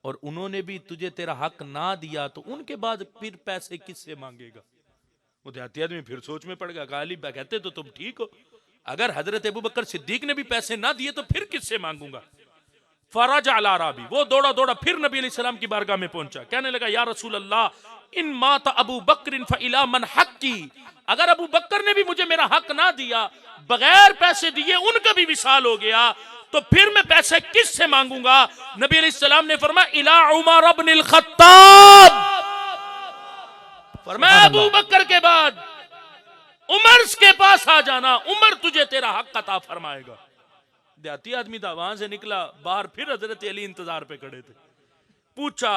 और उन्होंने भी तुझे तेरा हक ना दिया तो उनके बाद फिर पैसे किससे मांगेगा? वो देहाती आदमी फिर सोच में पड़ गया। कहा अली कहते तो तुम ठीक हो, अगर हजरत अबू बकर सिद्दीक ने भी पैसे ना दिए तो फिर किससे मांगूंगा? फरज अला अराबी, वो दौड़ा दौड़ा फिर नबी अलैहिस्सलाम की बारगाह में पहुंचा। कहने लगा या रसूल अल्लाह इन माता अबू बकर फइला मन हक की, अगर अबू बकर ने भी मुझे मेरा हक ना दिया, बगैर पैसे दिए उनका भी विसाल हो गया, तो फिर मैं पैसे किससे मांगूंगा? नबी अलैहिस्सलाम ने फरमाया इला उमर इब्नुल खत्ताब, फरमाया अबू बकर के बाद उमर के पास आ जाना, उमर तुझे तेरा हक अता फरमाएगा। देहाती आदमी था, वहां से निकला बाहर, फिर हजरत अली इंतजार पे खड़े थे। पूछा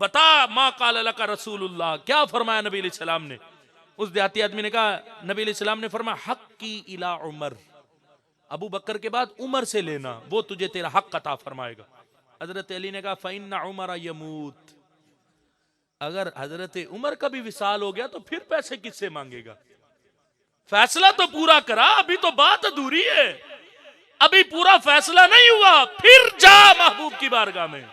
बता मा काल लका रसूलुल्लाह, क्या फरमाया नबी अलैहिस्सलाम ने? उस देहाती आदमी ने कहा, नबी अलैहिस्सलाम ने फरमाया हक की इला उमर, अबू बकर के बाद उमर से लेना, वो तुझे तेरा हक अता फरमाएगा। हजरत अली ने कहा फइन्ना उमर यमूत, अगर हजरत उमर का भी विसाल हो गया तो फिर पैसे किससे मांगेगा? फैसला तो पूरा करा, अभी तो बात अधूरी है, अभी पूरा फैसला नहीं हुआ। फिर जा महबूब की बारगाह में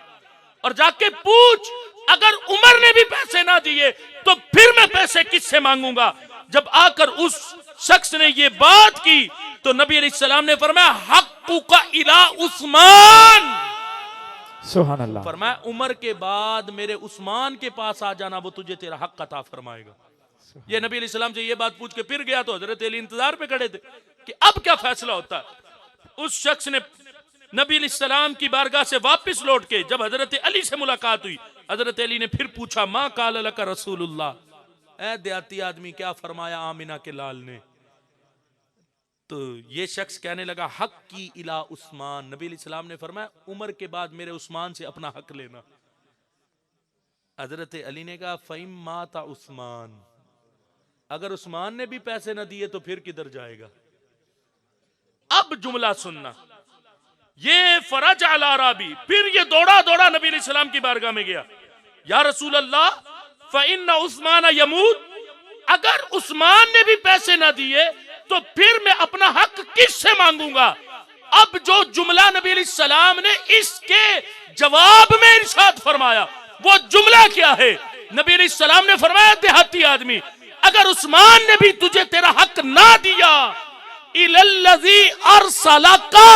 और जाके पूछ, अगर उमर ने भी पैसे ना दिए तो फिर मैं पैसे किससे मांगूंगा? जब आकर उस शख्स ने ये बात की तो नबी अलैहिस्सलाम ने फरमाया हक्कु का इला उस्मान, सुभान अल्लाह, फरमाया उमर के बाद मेरे उस्मान के पास आ जाना, वो तुझे तेरा हक अता फरमाएगा। ये नबी अलैहिस्सलाम से ये बात पूछ के फिर गया तो हजरत अली इंतजार पे खड़े थे कि अब क्या फैसला होता है। उस शख्स ने नबी अलैहिस्सलाम की बारगाह से वापस लौट के जब हजरत अली से मुलाकात हुई, हजरत अली ने फिर पूछा मा काल लका रसूलुल्लाह, ऐ देहाती आदमी क्या फरमाया आमिना के लाल ने? तो ये शख्स कहने लगा हक की इला उस्मान, नबी अलैहिस्सलाम ने फरमाया उमर के बाद मेरे उस्मान से अपना हक लेना। हजरत अली ने कहा फइम माता उस्मान, अगर उस्मान ने भी पैसे न दिए तो फिर किधर जाएगा? अब जुमला सुनना, ये फरज अला राबी, फिर ये दौड़ा दौड़ा नबी अलैहिस्सलाम की बारगाह में गया, या रसूल अल्लाह फइन्ना उस्मान यमूत, अगर उस्मान ने भी पैसे ना दिए तो फिर मैं अपना हक किससे मांगूंगा? अब जो जुमला नबी अलैहिस्सलाम ने इसके जवाब में इरशाद फरमाया वो जुमला क्या है? नबी अलैहिस्सलाम ने फरमाया देहाती आदमी, अगर उस्मान ने भी तुझे तेरा हक ना दिया, इलल्लज़ी अरसलका,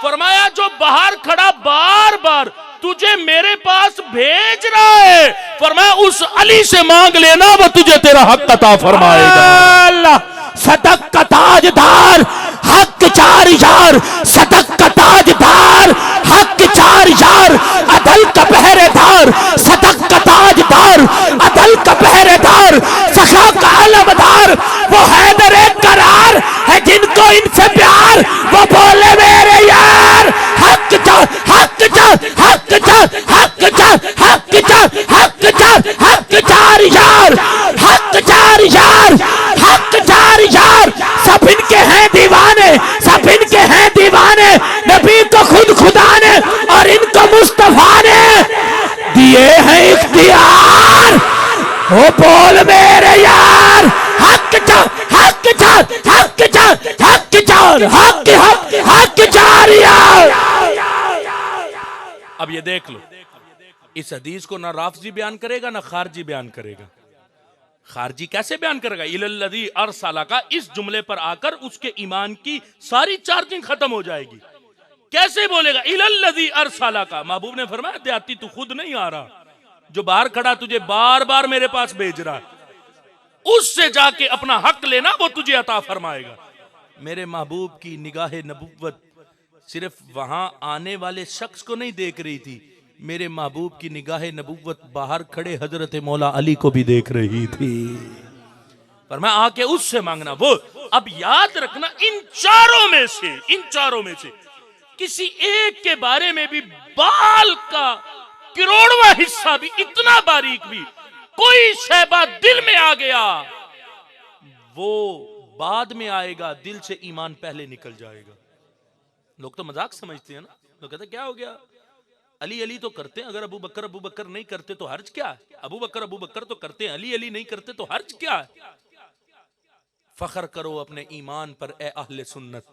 फरमाया जो बाहर खड़ा बार बार तुझे मेरे पास भेज रहा है, फरमाया उस अली से मांग लेना, वो तुझे तेरा हक अता फरमाएगा। सदक का ताजदार हक 4000, सदक का ताजदार हक 4000, अदल का पहरेदार, सदक का ताजदार अदल का पहरेदार, सखा का अलमदार, वो हैदर करार है जिनको इनसे प्यार, वो बोले मेरे यार हक चार, हक चार, हक चार, हक चार, हक चार, हक चार, हक 4000, हक 4000, हक 4000, सब इनके हैं दीवाने, सब इनके हैं दीवाने, नबी तो खुद खुदा ने और इनको मुस्तफा ने दिए हैं इख्तियार, ओ बोल मेरे यार हक चार, हक चार, हक चार, हक चार, हक हक हक 4000। अब ये देख लो, इस हदीस को ना राफजी बयान करेगा ना खारजी बयान करेगा। खारजी कैसे बयान करेगा? इलल्लज़ी अरसला का, इस जुमले पर आकर उसके ईमान की सारी चार्जिंग खत्म हो जाएगी। कैसे बोलेगा इलल्लज़ी अरसला का? महबूब ने फरमाया देहाती तू खुद नहीं आ रहा, जो बाहर खड़ा तुझे बार बार मेरे पास भेज रहा है, उससे जाके अपना हक लेना, वो तुझे अता फरमाएगा। मेरे महबूब की निगाह नबुव्वत सिर्फ वहां आने वाले शख्स को नहीं देख रही थी, मेरे महबूब की निगाह नबुव्वत बाहर खड़े हजरत मौला अली को भी देख रही थी। पर मैं आके उससे मांगना वो। अब याद रखना, इन चारों में से किसी एक के बारे में भी बाल का करोड़वां हिस्सा भी, इतना बारीक भी कोई शैबा दिल में आ गया, वो बाद में आएगा, दिल से ईमान पहले निकल जाएगा। लोग तो मजाक समझते हैं ना, लोग कहते क्या हो गया, अली अली तो करते हैं, अगर अबू बकर नहीं करते तो हर्ज क्या है? अबू बकर तो करते हैं, अली अली नहीं करते तो हर्ज क्या है? फख्र करो अपने ईमान पर ए अहले सुन्नत।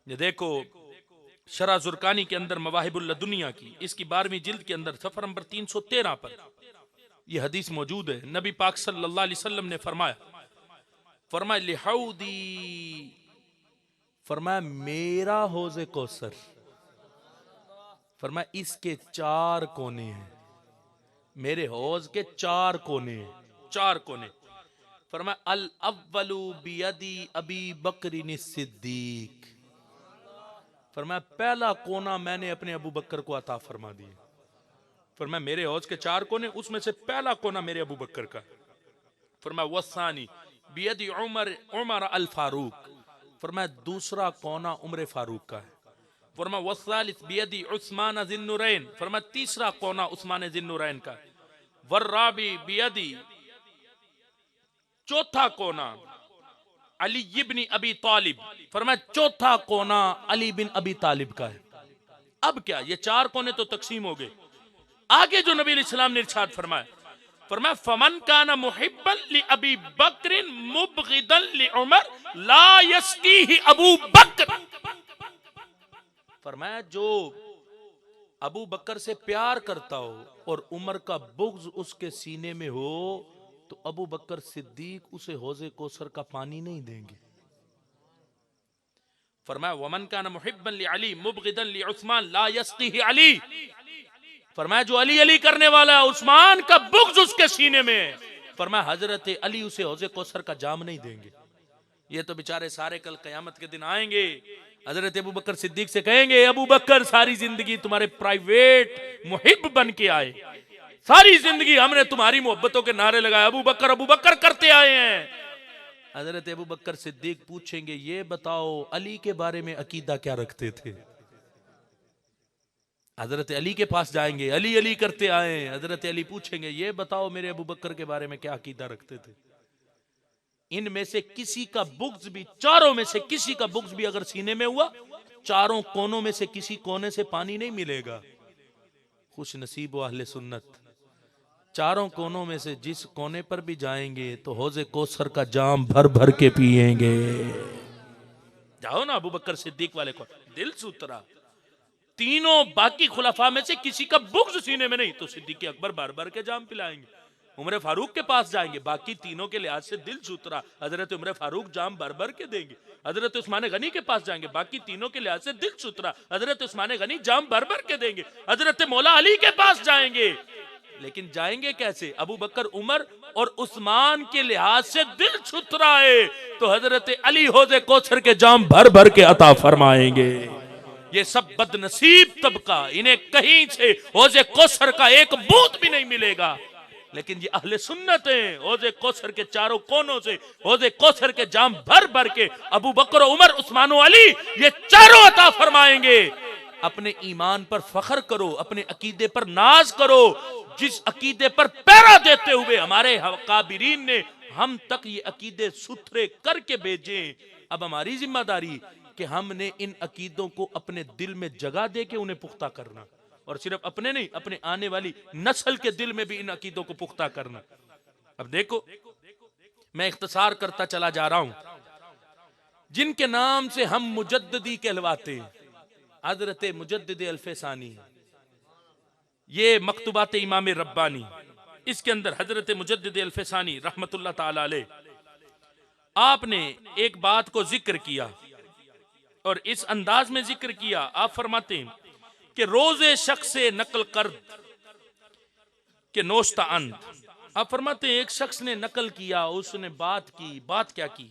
ये देखो शरा जुरकानी के अंदर मवाहिबुल लदुनिया की, इसकी 12वीं जिल्द के अंदर सफर नंबर 313 पर यह हदीस मौजूद है। नबी पाक सल्लल्लाहु अलैहि वसल्लम ने फरमाया लिहाउदी, फरमाया मेरा हौज़े कौसर, फरमाया इसके 4 कोने हैं, मेरे हौज के 4 कोने हैं। चार कोने। फरमाया अल अव्वलु बियदी अबी बकरिन सिद्दीक, फरमाया पहला कोना मैंने अपने अबू बकर को अता फरमा दिया। फरमाया मेरे हौज के चार कोने, उसमें से पहला कोना मेरे अबू बकर का। फरमाया वसानी बियदी उमर अल फारूक, फरमाया दूसरा कोना उमर फारूक का है। फरमाया वसालिस बियदी उस्मान जिन्नुरैन, फरमाया तीसरा कोना उस्मान जिन्नुरैन का है। वर्राबी बियदी, चौथा कोना अली इब्न अबी तालिब, फरमाया चौथा कोना अली बिन अबी तालिब का है। अब क्या, ये चार कोने तो तकसीम हो गए। आगे जो नबी इस्लाम ने इरशाद फरमाया, फरमाया फमन काना मुहिब्बन लि अबी बकर मुबगिदन लि उमर ला यस्कीही अबू बकर, फरमाया जो अबू बकर से प्यार करता हो और उमर का बुग़्ज़ उसके सीने में हो तो अबू बकर सिद्दीक उसे हौज़े कौसर का पानी नहीं देंगे। फरमाया वमन काना मुहिब्बन लि अली मुबगिदन लि उस्मान ला यस्कीही अली, फरमाया जो अली अली करने वाला है उस्मान का बुग़्ज़ उसके सीने में है, फरमाया हजरत अली उसे हौज़े कौसर का जाम नहीं देंगे। ये तो बेचारे सारे कल कयामत के दिन आएंगे, हजरत अबू बकर सिद्दीक से कहेंगे अबू बकर सारी जिंदगी तुम्हारे प्राइवेट मुहिब बन के आए, सारी जिंदगी हमने तुम्हारी मोहब्बतों के नारे लगाए, अबू बकर करते आए हैं। हजरत अबू बकर सिद्दीक पूछेंगे ये बताओ अली के बारे में अकीदा क्या रखते थे। हजरत अली के पास जाएंगे, अली अली करते आए, हजरत अली पूछेंगे ये बताओ मेरे अबू बकर के बारे में क्या अकीदा रखते थे। इनमें से किसी का बुग़्ज़ भी, चारों में से किसी का बुग़्ज़ भी अगर सीने में हुआ, चारों कोनों में से किसी कोने से पानी नहीं मिलेगा। खुश नसीब व अहले सुन्नत, चारों कोनों में से जिस कोने पर भी जाएंगे तो हौज़े कौसर का जाम भर भर के पिएंगे। जाओ ना अबू बकर सिद्दीक वाले को, दिल से उतरा। तीनों बाकी खुलाफा में से किसी का बुग़्ज़ सीने में नहीं तो सिद्दीक अकबर भर भर के जाम पिलाएंगे। उमर फारूक के पास जाएंगे, बाकी तीनों के लिहाज से दिल से उतरा, हजरत उमर फारूक जाम भर भर के देंगे। हजरत उस्मान गनी के पास जाएंगे, बाकी तीनों के लिहाज से दिल से उतरा, हजरत उस्मान गनी जाम भर भर के देंगे। हजरत मौला अली के पास जाएंगे, लेकिन जाएंगे कैसे, अबू बकर उमर और उस्मान के लिहाज से दिल छुतराए तो हजरत अली हौज़े कौसर के जाम भर भर के अता फरमाएंगे। ये सब बदनसीब तबका, इन्हें कहीं से हौज़े कौसर का एक बूंद भी नहीं मिलेगा। लेकिन ये अहले सुन्नत हैं, हौज़े कौसर के चारों कोनों से हौज़े कौसर के जाम भर भर के अबू बकर उमर उस्मान अली ये चारों अता फरमाएंगे। अपने ईमान पर फख्र करो, अपने अकीदे पर नाज करो, जिस अकीदे पर पैरा देते हुए हमारे काबिरीन ने हम तक ये अकीदे सुथरे करके भेजे। अब हमारी जिम्मेदारी कि हमने इन अकीदों को अपने दिल में जगह दे के उन्हें पुख्ता करना, और सिर्फ अपने नहीं, अपने आने वाली नस्ल के दिल में भी इन अकीदों को पुख्ता करना। अब देखो, मैं इख्तिसार करता चला जा रहा हूं, जिनके नाम से हम मुजद्दिदी कहलवाते हैं, हजरत मुजद्दिद अल्फसानी, ये मकतूबात इमाम रब्बानी, इसके अंदर हजरत मुजद्दिद अल्फसानी रहमतुल्लाह ताला अलैह आपने एक बात को जिक्र किया और इस अंदाज में जिक्र किया। आप फरमाते हैं कि रोजे शख्स से नकल कर के नोश्ता अंद, आप फरमाते हैं एक शख्स ने नकल किया, उसने बात की, बात क्या की,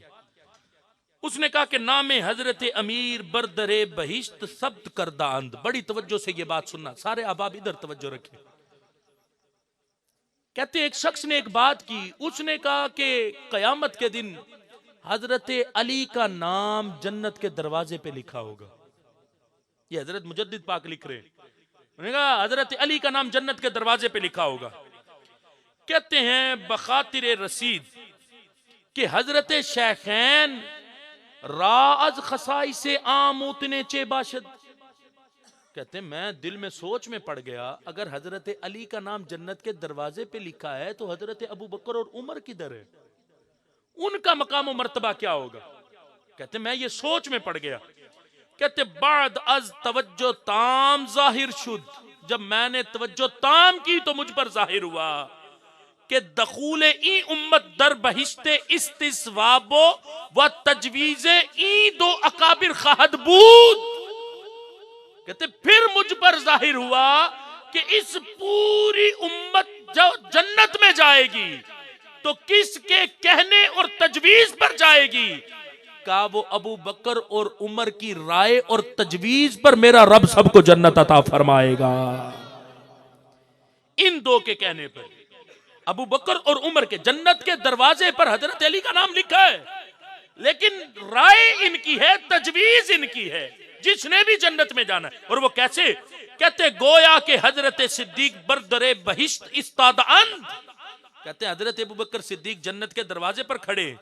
उसने कहा कि नामे हजरत अमीर बरदरे बहिश्त सब्त करदा अंद। बड़ी तवज्जो से ये बात सुनना, सारे अहबाब इधर तवज्जो रखें। कहते एक शख्स ने एक बात की, उसने कहा कि कयामत के दिन हजरत अली का नाम जन्नत के दरवाजे पे लिखा होगा। ये हजरत मुजद्दिद पाक लिख रहे हैं, उन्होंने कहा हजरत अली का नाम जन्नत के दरवाजे पे लिखा होगा। कहते हैं बखातिर रसीद कि हजरत शेखैन राज खसाई से आम उतने चे बाशद, कहते मैं दिल में सोच में पड़ गया, अगर हजरत अली का नाम जन्नत के दरवाजे पे लिखा है तो हजरत अबू बकर और उमर किधर है, उनका मकाम मर्तबा क्या होगा। कहते मैं ये सोच में पड़ गया। कहते बाद अज तवज्जो ताम जाहिर शुद, जब मैंने तवज्जो ताम की तो मुझ पर जाहिर हुआ कि दखूले ई उम्मत दर बहिश्ते इस्तिस्वाबो व तजवीजे ई दो अकाबिर खाहदबूद। कहते फिर मुझ पर जाहिर हुआ कि इस पूरी उम्मत जो जन्नत में जाएगी तो किसके कहने और तजवीज पर जाएगी? का वो अबू बकर और उमर की राय और तजवीज पर मेरा रब सबको जन्नत अता फरमाएगा। इन दो के कहने पर, अबू बकर और उमर के जन्नत के दरवाजे पर हजरत अली का नाम लिखा है, लेकिन राय इनकी है, तजवीज इनकी है, जिसने भी जन्नत में जाना है। और वो कैसे? कहते गोया के हजरत सिद्दीक बरदरे बहिश्त इस्तादान, कहते हजरत अबू बकर सिद्दीक जन्नत के दरवाजे पर खड़े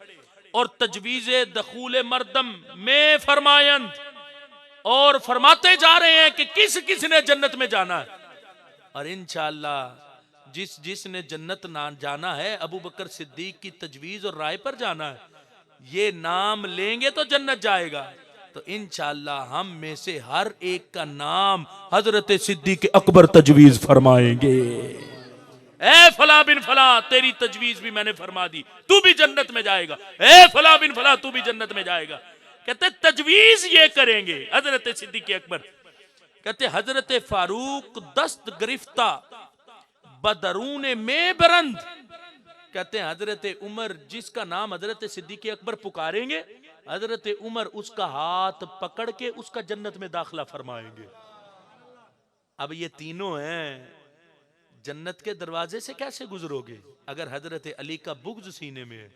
और तजवीज़े दखूल मर्दम में फरमायंद, और फरमाते जा रहे हैं कि किस किस ने जन्नत में जाना है। और इंशाअल्लाह जिसने जन्नत ना जाना है, अबू बकर सिद्दीक की तजवीज और राय पर जाना है, ये नाम लेंगे तो जन्नत जाएगा। तो इंशाअल्लाह हम में से हर एक का नाम हजरत सिद्दीक अकबर तजवीज फरमाएंगे। ए फला बिन फला, तेरी तजवीज भी मैंने फरमा दी, तू भी जन्नत में जाएगा। ए फला बिन फला, तू भी जन्नत में जाएगा। कहते तजवीज ये करेंगे हजरत सिद्दीक अकबर। कहते हजरत फारूक दस्त गिरफ्ता बदरून में बरंद, कहते हैं हजरत उमर जिसका नाम हजरत सिद्दीक अकबर पुकारेंगे, हजरत उमर उसका हाथ पकड़ के उसका जन्नत में दाखिला फरमाएंगे। अब ये तीनों हैं, जन्नत के दरवाजे से कैसे गुजरोगे? अगर हजरत अली का बुग़्ज़ सीने में है,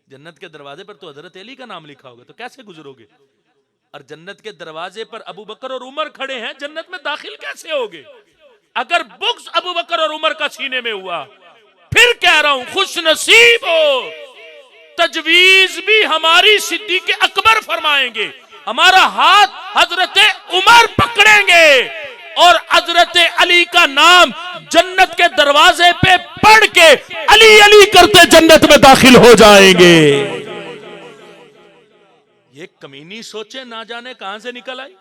जन्नत के दरवाजे पर तो हजरत अली का नाम लिखा होगा, तो कैसे गुजरोगे? और जन्नत के दरवाजे पर अबू बकर और उमर खड़े हैं, जन्नत में दाखिल कैसे होगे? अगर बुग़्ज़ अबू बकर और उमर का सीने में हुआ, फिर कह रहा हूं खुश नसीब हो, तजवीज भी हमारी सिद्दीक अकबर फरमाएंगे, हमारा हाथ हजरत उमर पकड़ेंगे और हजरत अली का नाम जन्नत के दरवाजे पे पढ़ के अली अली करते जन्नत में दाखिल हो जाएंगे। ये कमीनी सोचे ना जाने कहां से निकल आई,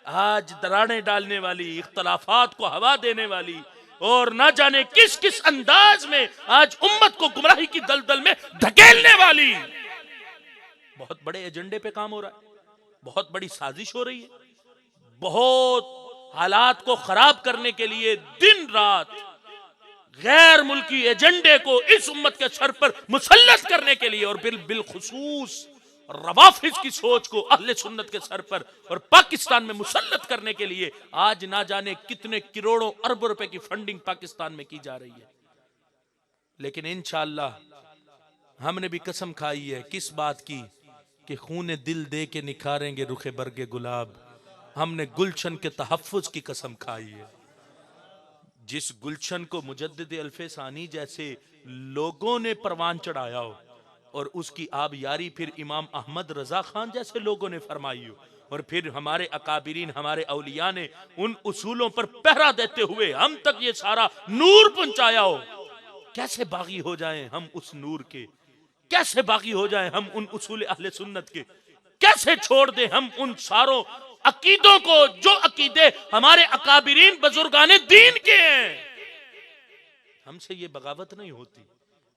आज दरारें डालने वाली, इख्तलाफात को हवा देने वाली, और ना जाने किस किस अंदाज में आज उम्मत को गुमराही की दलदल में धकेलने वाली। बहुत बड़े एजेंडे पे काम हो रहा है, बहुत बड़ी साजिश हो रही है, बहुत हालात को खराब करने के लिए दिन रात गैर मुल्की एजेंडे को इस उम्मत के सर पर मुसल्लत करने के लिए, और बिलखुसूस रवाफिज की सोच को अहले सुन्नत के सर पर और पाकिस्तान में मुसल्लत करने के लिए आज ना जाने कितने करोड़ों अरबों रुपए की फंडिंग पाकिस्तान में की जा रही है। लेकिन इंशाअल्लाह हमने भी कसम खाई है, किस बात की? कि खूने दिल दे के निखारेंगे रुखे बरगे गुलाब। हमने गुलशन के तहफ्फुज की कसम खाई है। जिस गुलशन को मुजद्दिद अल्फे सानी जैसे लोगों ने परवान चढ़ाया हो, और उसकी आबयारी फिर इमाम अहमद रजा खान जैसे लोगों ने फरमाई हो, और फिर हमारे अकाबिरीन, हमारे औलिया ने उन उसूलों पर पहरा देते हुए हम तक ये सारा नूर पहुंचाया हो, कैसे बागी हो जाएं हम उस नूर के? कैसे बागी हो जाएं हम उन उसूल अहले सुन्नत के? कैसे छोड़ दें हम उन सारों अकीदों को जो अकीदे हमारे अकाबिरीन बुजुर्गाने दीन के हैं? हमसे ये बगावत नहीं होती।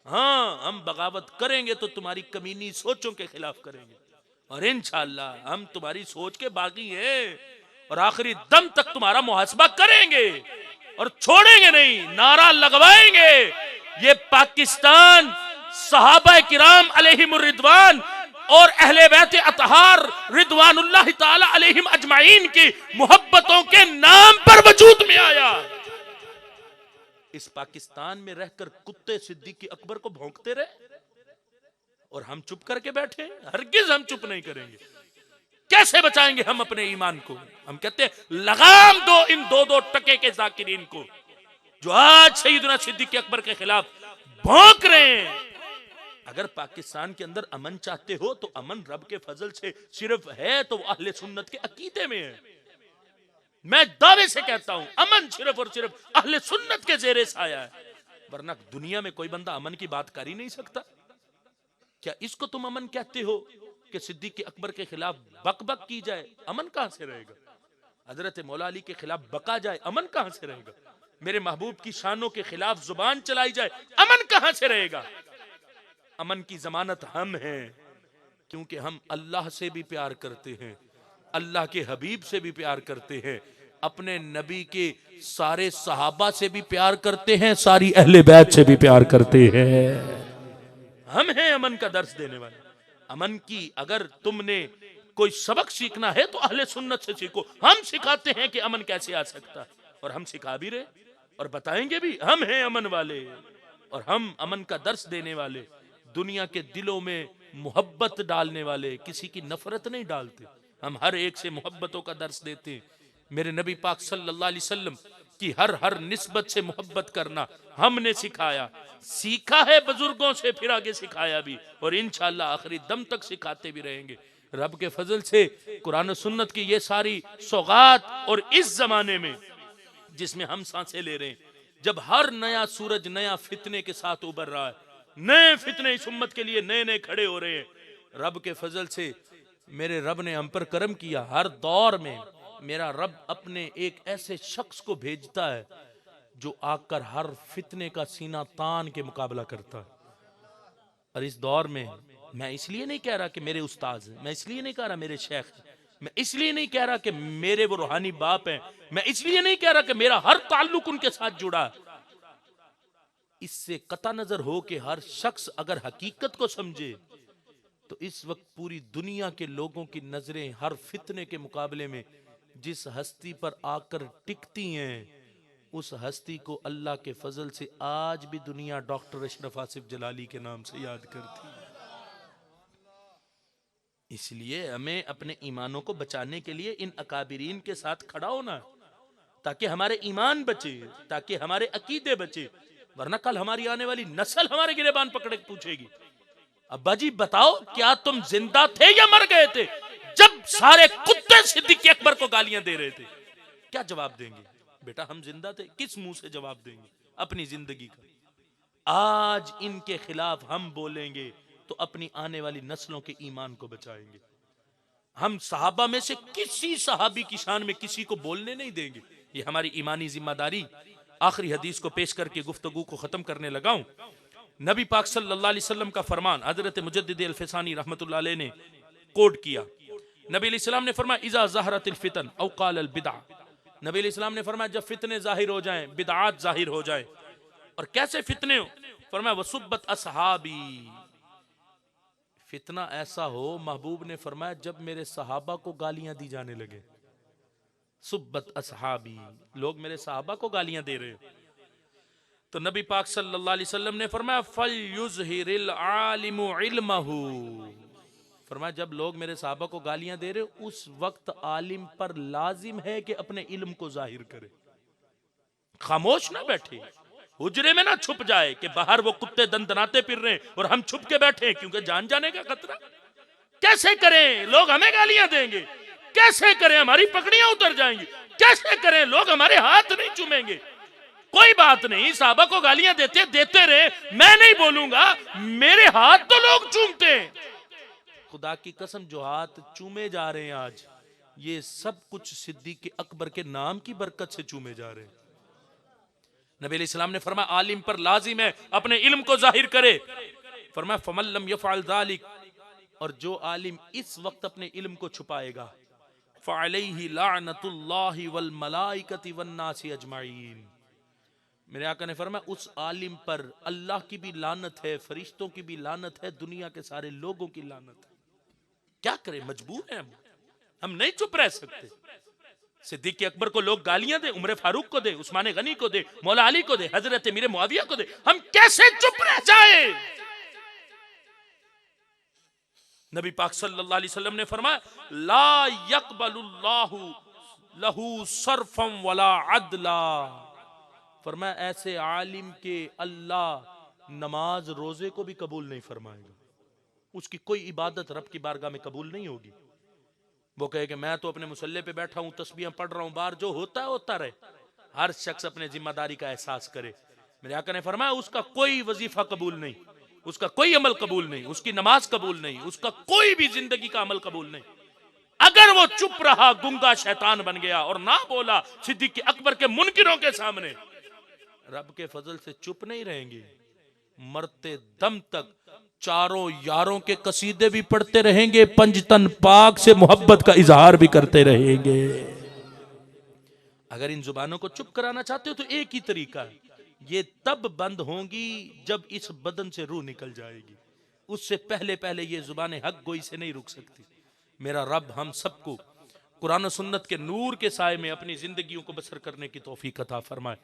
हाँ, हम बगावत करेंगे तो तुम्हारी कमीनी सोचों के खिलाफ करेंगे, और इंशाअल्लाह हम तुम्हारी सोच के बागी हैं, और आखिरी दम तक तुम्हारा मुहासबा करेंगे और छोड़ेंगे नहीं, नारा लगवाएंगे। ये पाकिस्तान सहाबा किराम अलैहिमुर रिदवान और अहले बैत अतहार रिदवानुल्लाह ताला अलैहिम अजमाइन की मोहब्बतों के नाम पर वजूद में आया। इस पाकिस्तान में रहकर कुत्ते सिद्दीक अकबर को भौंकते रहे और हम चुप करके बैठे। हरगिज हम चुप नहीं करेंगे। कैसे बचाएंगे हम अपने ईमान को? हम कहते हैं लगाम दो इन दो टके के जाकिरीन को जो आज सैयदना सिद्दीक अकबर के खिलाफ भौंक रहे हैं। अगर पाकिस्तान के अंदर अमन चाहते हो तो अमन रब के फजल से सिर्फ है तो अहले सुन्नत के अकीदे में है। मैं दावे से कहता हूं अमन सिर्फ और सिर्फ अहले सुन्नत के जेरे साया है, वरना दुनिया में कोई बंदा अमन की बात कर ही नहीं सकता। क्या इसको तुम अमन कहते हो कि सिद्दीक अकबर के खिलाफ बकबक की जाए? अमन कहां से रहेगा? हजरत मौला अली के खिलाफ बका जाए, अमन कहां से रहेगा? मेरे महबूब की शानों के खिलाफ जुबान चलाई जाए, अमन कहां से रहेगा? अमन की जमानत हम हैं, क्योंकि हम अल्लाह से भी प्यार करते हैं, अल्लाह के हबीब से भी प्यार करते हैं, अपने नबी के सारे सहाबा से भी प्यार करते हैं, सारी अहले बैत से भी प्यार करते हैं। हम हैं अमन का दर्स देने वाले। अमन की अगर तुमने कोई सबक सीखना है तो अहले सुन्नत से सीखो। हम सिखाते हैं कि अमन कैसे आ सकता है, और हम सिखा भी रहे और बताएंगे भी। हम हैं अमन वाले और हम अमन का दर्स देने वाले, दुनिया के दिलों में मोहब्बत डालने वाले, किसी की नफरत नहीं डालते। हम हर एक से मोहब्बतों का दर्स देते हैं। मेरे नबी पाक सल्लल्लाहु अलैहि वसल्लम की हर निस्बत से मोहब्बत करना हमने सिखाया, सीखा है बुजुर्गों से, फिर आगे सिखाया भी, और इंशाअल्लाह आखिरी दम तक सिखाते भी रहेंगे। रब के फजल से कुरान और सुन्नत की ये सारी सौगात, और इस जमाने में जिसमें हम सांसें ले रहे हैं, जब हर नया सूरज नया फितने के साथ उभर रहा है, नए फितने इस उम्मत के लिए नए नए खड़े हो रहे हैं, रब के फजल से मेरे रब ने हम पर करम किया। हर दौर में मेरा रब अपने एक ऐसे शख्स को भेजता है जो आकर हर फितने का सीना तान के मुकाबला करता है। और इस दौर में मैं इसलिए नहीं कह रहा कि मेरे उस्ताद हैं, मैं इसलिए नहीं कह रहा मेरे शेख हैं, मैं इसलिए नहीं कह रहा कि मेरे वो रूहानी बाप हैं, मैं इसलिए नहीं कह रहा कि मेरा हर ताल्लुक उनके साथ जुड़ा है। इससे कता नजर हो कि हर शख्स अगर हकीकत को समझे तो इस वक्त पूरी दुनिया के लोगों की नजरें हर फितने के मुकाबले में जिस हस्ती पर आकर टिकती हैं, उस हस्ती को अल्लाह के फजल से आज भी दुनिया डॉक्टर अशरफ आसिफ जलाली के नाम से याद करती है। इसलिए हमें अपने ईमानों को बचाने के लिए इन अकाबिरीन के साथ खड़ा होना, ताकि हमारे ईमान बचे, ताकि हमारे अकीदे बचे। वरना कल हमारी आने वाली नस्ल हमारे गिरेबान पकड़े पूछेगी, अब्बा जी बताओ क्या तुम जिंदा थे या मर गए थे जब सारे कुत्ते सिद्दीक अकबर को गालियां दे रहे थे? क्या जवाब देंगे? बेटा हम जिंदा थे। किस मुंह से जवाब देंगे अपनी जिंदगी का? आज इनके खिलाफ हम बोलेंगे तो अपनी आने वाली नस्लों के ईमान को बचाएंगे। हम सहाबा में से किसी सहाबी की शान में किसी को बोलने नहीं देंगे। ये हमारी ईमानी जिम्मेदारी। आखिरी हदीस को पेश करके गुफ्तगू को खत्म करने लगा हूं। नबी पाक सल्लल्लाहु अलैहि वसल्लम का फरमान हजरत मुजद्दिद अल-फिसानी रहमतुल्लाह अलैह ने कोट किया। नबी अलैहि सलाम ने फरमाया इज़ा ज़हरतिल फितन औ क़ाल अल बिदअ। नबी अलैहि सलाम ने फरमाया जब फितने जाहिर हो जाएं, बिदआत जाहिर हो जाए। और कैसे फितने हो? फरमाया वसुब्बत असहाबी। फितना ऐसा हो, महबूब ने फरमाया जब मेरे सहाबा को गालियां दी जाने लगे। सुब्बत असहाबी, लोग मेरे सहाबा को गालियां दे रहे हैं। तो नबी पाक सल्लल्लाहु अलैहि वसल्लम ने फरमाया फल युज़हिरिल आलिमु इल्महु। फरमाया जब लोग मेरे सहाबा को गालियां दे रहे हो, उस वक्त आलिम पर लाजिम है कि अपने इल्म को जाहिर करे, खामोश ना बैठे, हुजरे में ना छुप जाए कि बाहर वो कुत्ते दंदनाते फिर रहे हैं और हम छुप के बैठे क्योंकि जान जाने का खतरा। कैसे करें? लोग हमें गालियां देंगे। कैसे करें? हमारी पकड़ियां उतर जाएंगी। कैसे करें? लोग हमारे हाथ नहीं चूमेंगे। कोई बात नहीं, साहबा को गालियां देते रहे, मैं नहीं बोलूंगा, मेरे हाथ तो लोग चूमते हैं। खुदा की कसम जो हाथ चूमे जा रहे हैं आज, ये सब कुछ सिद्दीक अकबर के नाम की बरकत से चूमे जा रहे हैं। नबी अलैहिस्सलाम ने फरमाया आलिम पर लाजिम है अपने इल्म को जाहिर करे। फरमाया फमन लम यफअल ज़ालिक, और जो आलिम इस वक्त अपने इल्म को छुपाएगा, फअलैहि लानतुल्लाहि वल मलाइकति वन नासि अजमाइन। मेरे आका ने फरमाया उस आलिम पर अल्लाह की भी लानत है, फरिश्तों की भी लानत है, दुनिया के सारे लोगों की लानत है। क्या करें? मजबूर हैं हम नहीं चुप रह सकते। सिद्दीक अकबर को लोग गालियां दे, उमर फारूक को दे, उस्मान गनी को दे, मौला अली को दे, हजरत मीर मुआविया को दे, हम कैसे चुप रह जाए? नबी पाक सल्लल्लाहु अलैहि वसल्लम ने फरमाया ला यक़बलुल्लाहु लहू सरफम वला अदला। फरमाया ऐसे आलिम के अल्लाह नमाज रोजे को भी कबूल नहीं फरमाएगा, उसकी कोई इबादत रब की बारगाह में कबूल नहीं होगी। वो कहे कि मैं तो अपने मुसल्ले पे बैठा हूं, तस्बीहें पढ़ रहा हूं, बाहर जो होता है होता रहे। हर शख्स अपने जिम्मेदारी का एहसास करे। मेरे आका ने फरमाया उसका कोई वजीफा कबूल नहीं, उसका कोई अमल कबूल नहीं, उसकी नमाज कबूल नहीं, उसका कोई भी जिंदगी का अमल कबूल नहीं। अगर वो चुप रहा, गुंगा शैतान बन गया और ना बोला सिद्दीक अकबर के मुनकिरों के सामने, रब के फजल से चुप नहीं रहेंगे। मरते दम तक चारों यारों के कसीदे भी पढ़ते रहेंगे, पंजतन पाक से मोहब्बत का इजहार भी करते रहेंगे। अगर इन जुबानों को चुप कराना चाहते हो तो एक ही तरीका है, ये तब बंद होंगी जब इस बदन से रूह निकल जाएगी। उससे पहले पहले ये जुबान हक गोई से नहीं रुक सकती। मेरा रब हम सबको कुरान और सुन्नत के नूर के साए में अपनी जिंदगियों को बसर करने की तौफीक अता फरमाए।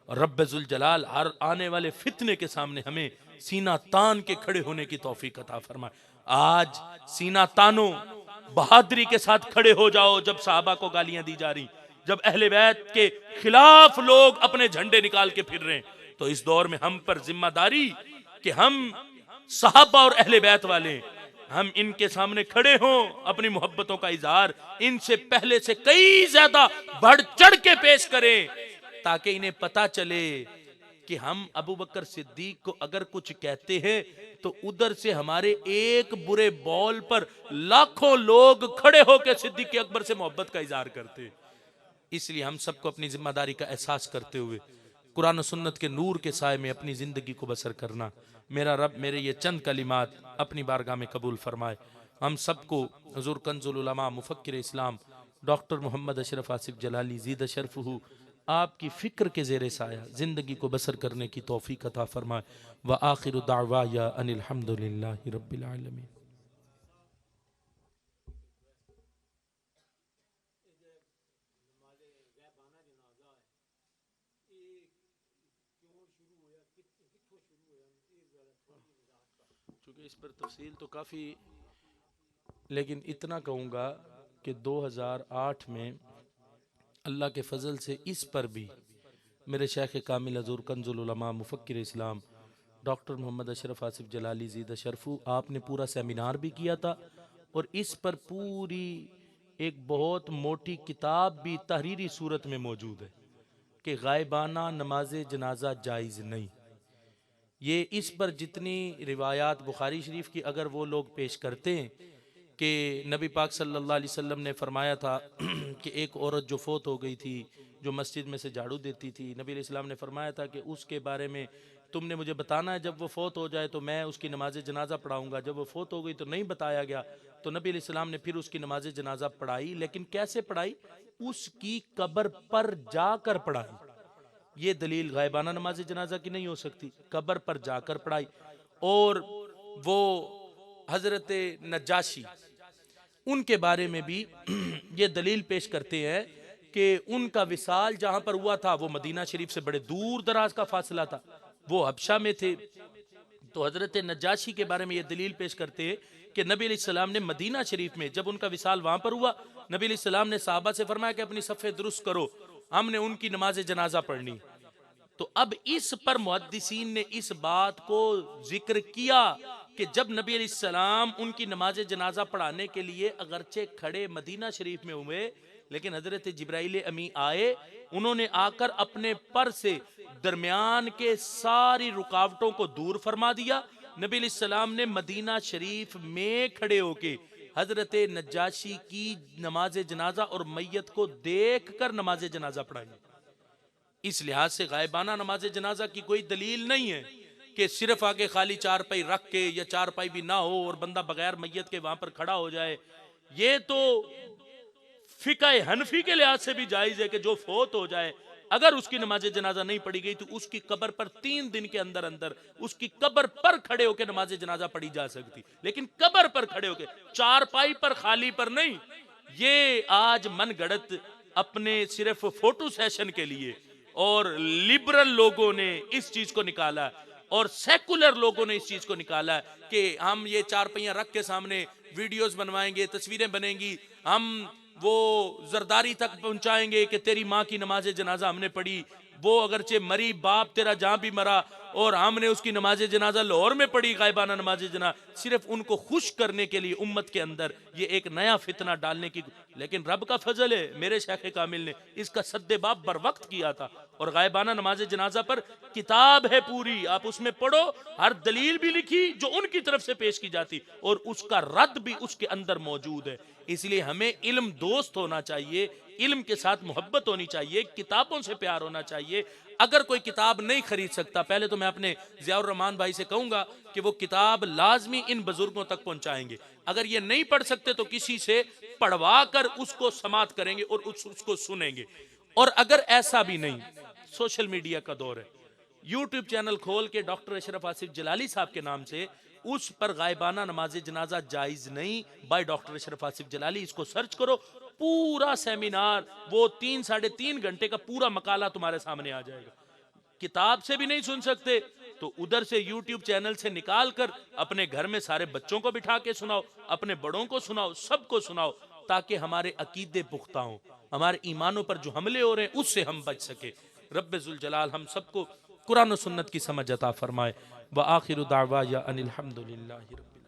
और रब्बे जुल जलाल हर आने वाले फितने के सामने हमें सीना तान के खड़े होने की तौफीक अता फरमाए। आज सीना तानो, बहादुरी के साथ खड़े हो जाओ। जब साहबा को गालियां दी जा रही, जब अहले बैत के खिलाफ लोग अपने झंडे निकाल के फिर रहे हैं, तो इस दौर में हम पर जिम्मेदारी कि हम साहबा और अहले बैत वाले हम इनके सामने खड़े हों, अपनी मोहब्बतों का इजहार इनसे पहले से कई ज्यादा बढ़ चढ़ के पेश करें, ताकि इन्हें पता चले कि हम अबू बकर सिद्दीक को अगर कुछ कहते हैं तो उधर से हमारे एक बुरे बॉल पर लाखों लोग खड़े होकर सिद्दीक अकबर से मोहब्बत का इजहार करते। इसलिए हम सबको अपनी जिम्मेदारी का एहसास करते हुए कुरान और सुन्नत के नूर के साए में अपनी जिंदगी को बसर करना। मेरा रब मेरे ये चंद कलिमात अपनी बारगाह में कबूल फरमाए। हम सबको हुजूर कंजुल उलमा मुफक्किर इस्लाम डॉक्टर मोहम्मद अशरफ आसिफ जलाली ज़ीद शरफ़हू आपकी फ़िक्र के ज़ेरे साया ज़िंदगी को बसर करने की तौफ़ीक़ अता फरमाए। व आखिरु दाअवाया अनिल हम्दुलिल्लाहि रब्बिल आलमीन। चूँकि इस पर तफसील तो काफ़ी, लेकिन इतना कहूँगा कि 2008 में अल्लाह के फजल से इस पर भी मेरे शेख कामिल हजूर कंजुल उलमा मुफक्किर इस्लाम डॉक्टर मोहम्मद अशरफ आसिफ जलाली ज़ीद शरफ़ू आपने पूरा सेमिनार भी किया था, और इस पर पूरी एक बहुत मोटी किताब भी तहरीरी सूरत में मौजूद है कि गायबाना नमाज जनाजा जायज़ नहीं। ये इस पर जितनी रिवायात बुखारी शरीफ की अगर वो लोग पेश करते हैं कि नबी पाक सल्लल्लाहु अलैहि वसल्लम ने फरमाया था कि एक औरत जो फोत हो गई थी, जो मस्जिद में से झाड़ू देती थी, नबी अलैहि सलाम ने फरमाया था कि उसके बारे में तुमने मुझे बताना है, जब वो फोत हो जाए तो मैं उसकी नमाज जनाजा पढ़ाऊंगा। जब वो फोत हो गई तो नहीं बताया गया, तो नबी अलैहि सलाम ने फिर उसकी नमाज जनाजा पढ़ाई। लेकिन कैसे पढ़ाई? उसकी कब्र पर जाकर पढ़ाई। ये दलील गायबाना नमाज जनाजा की नहीं हो सकती, कब्र पर जाकर पढ़ाई। और वो हजरत नजाशी उनके बारे में भी ये दलील पेश करते हैं कि उनका विसाल जहां पर हुआ था वो मदीना शरीफ से बड़े दूर दराज का फासला था, वो हबशा में थे। तो हजरत नजाशी के बारे में ये दलील पेश करते हैं कि नबी अलैहिस्सलाम ने मदीना शरीफ में जब उनका विसाल वहां पर हुआ, नबी अलैहिस्सलाम ने साहबा से फरमाया कि अपनी सफ़े दुरुस्त करो, हमने उनकी नमाज जनाजा पढ़नी। तो अब इस पर मुहद्दिसीन ने इस बात को जिक्र किया कि जब नबी अलैहिस्सलाम उनकी नमाज जनाजा पढ़ाने के लिए अगरचे खड़े मदीना शरीफ में हुए, लेकिन हजरत जिब्राइल अमी आए, उन्होंने आकर अपने पर से दरमियान के सारी रुकावटों को दूर फरमा दिया। नबी अलैहिस्सलाम ने मदीना शरीफ में खड़े होके हजरत नजाशी की नमाज जनाजा और मैयत को देख कर नमाज जनाजा पढ़ाई। इस लिहाज से गायबाना नमाज जनाजा की कोई दलील नहीं है कि सिर्फ आगे खाली चारपाई रख के या चारपाई भी ना हो और बंदा बगैर मैयत के वहां पर खड़ा हो जाए। ये तो फिका हनफी के लिहाज से भी जायज है कि जो फोत हो जाए अगर उसकी नमाज जनाजा नहीं पढ़ी गई तो उसकी कब्र पर 3 दिन के अंदर अंदर उसकी कब्र पर खड़े होकर नमाज जनाजा पढ़ी जा सकती, लेकिन कब्र पर खड़े होकर, चारपाई पर खाली पर नहीं। ये आज मन गढ़त अपने सिर्फ फोटो सेशन के लिए और लिबरल लोगों ने इस चीज को निकाला और सेकुलर लोगों ने इस चीज को निकाला कि हम ये चारपाइयां रख के सामने वीडियोस बनवाएंगे, तस्वीरें बनेंगी, हम वो जरदारी तक पहुंचाएंगे कि तेरी माँ की नमाज जनाजा हमने पढ़ी, वो अगरचे मरी, बाप तेरा जहां भी मरा और हमने उसकी नमाज जनाजा लाहौर में पढ़ी, गायबाना नमाज जनाजा, सिर्फ उनको खुश करने के लिए उम्मत के अंदर ये एक नया फितना डालने की। लेकिन रब का फजल है, मेरे शेख कामिल ने इसका सद्देबाब बर वक्त किया था और गायबाना नमाज जनाजा पर किताब है पूरी, आप उसमें पढ़ो, हर दलील भी लिखी जो उनकी तरफ से पेश की जाती और उसका रद्द भी उसके अंदर मौजूद है। इसलिए हमें इल्म दोस्त होना चाहिए, इल्म के साथ मोहब्बत होनी चाहिए, किताबों से प्यार होना चाहिए। अगर कोई किताब नहीं खरीद सकता, पहले तो मैं अपने ज़ियाउर रहमान भाई से कहूंगा कि वो किताब लाजमी इन बुजुर्गों तक पहुंचाएंगे। अगर ये नहीं पढ़ सकते तो किसी से पढ़वा कर उसको समात करेंगे और उसको सुनेंगे। और अगर ऐसा भी नहीं, सोशल मीडिया का दौर है, यूट्यूब चैनल खोल के डॉक्टर अशरफ आसिफ जलाली साहब के नाम से उस पर गायबाना नमाज जनाजा जायज नहीं, बाय डॉक्टर अशरफ आसिफ जलाली। इसको सर्च करो, पूरा सेमिनार, वो 3-3.5 घंटे का पूरा मकाला तुम्हारे सामने आ जाएगा। किताब से भी नहीं सुन सकते तो उधर से यूट्यूब चैनल से निकाल कर अपने घर में सारे बच्चों को बिठा के सुनाओ, अपने बड़ों को सुनाओ, सबको सुनाओ, ताकि हमारे अकीदे पुख्ता हों, हमारे ईमानों पर जो हमले हो रहे हैं उससे हम बच सके। रब्बे जुल जलाल हम सबको कुरान और सुन्नत की समझ अता फरमाए। व आखिरु दावा या अनिल हम्दुलिल्लाहि रब्बिल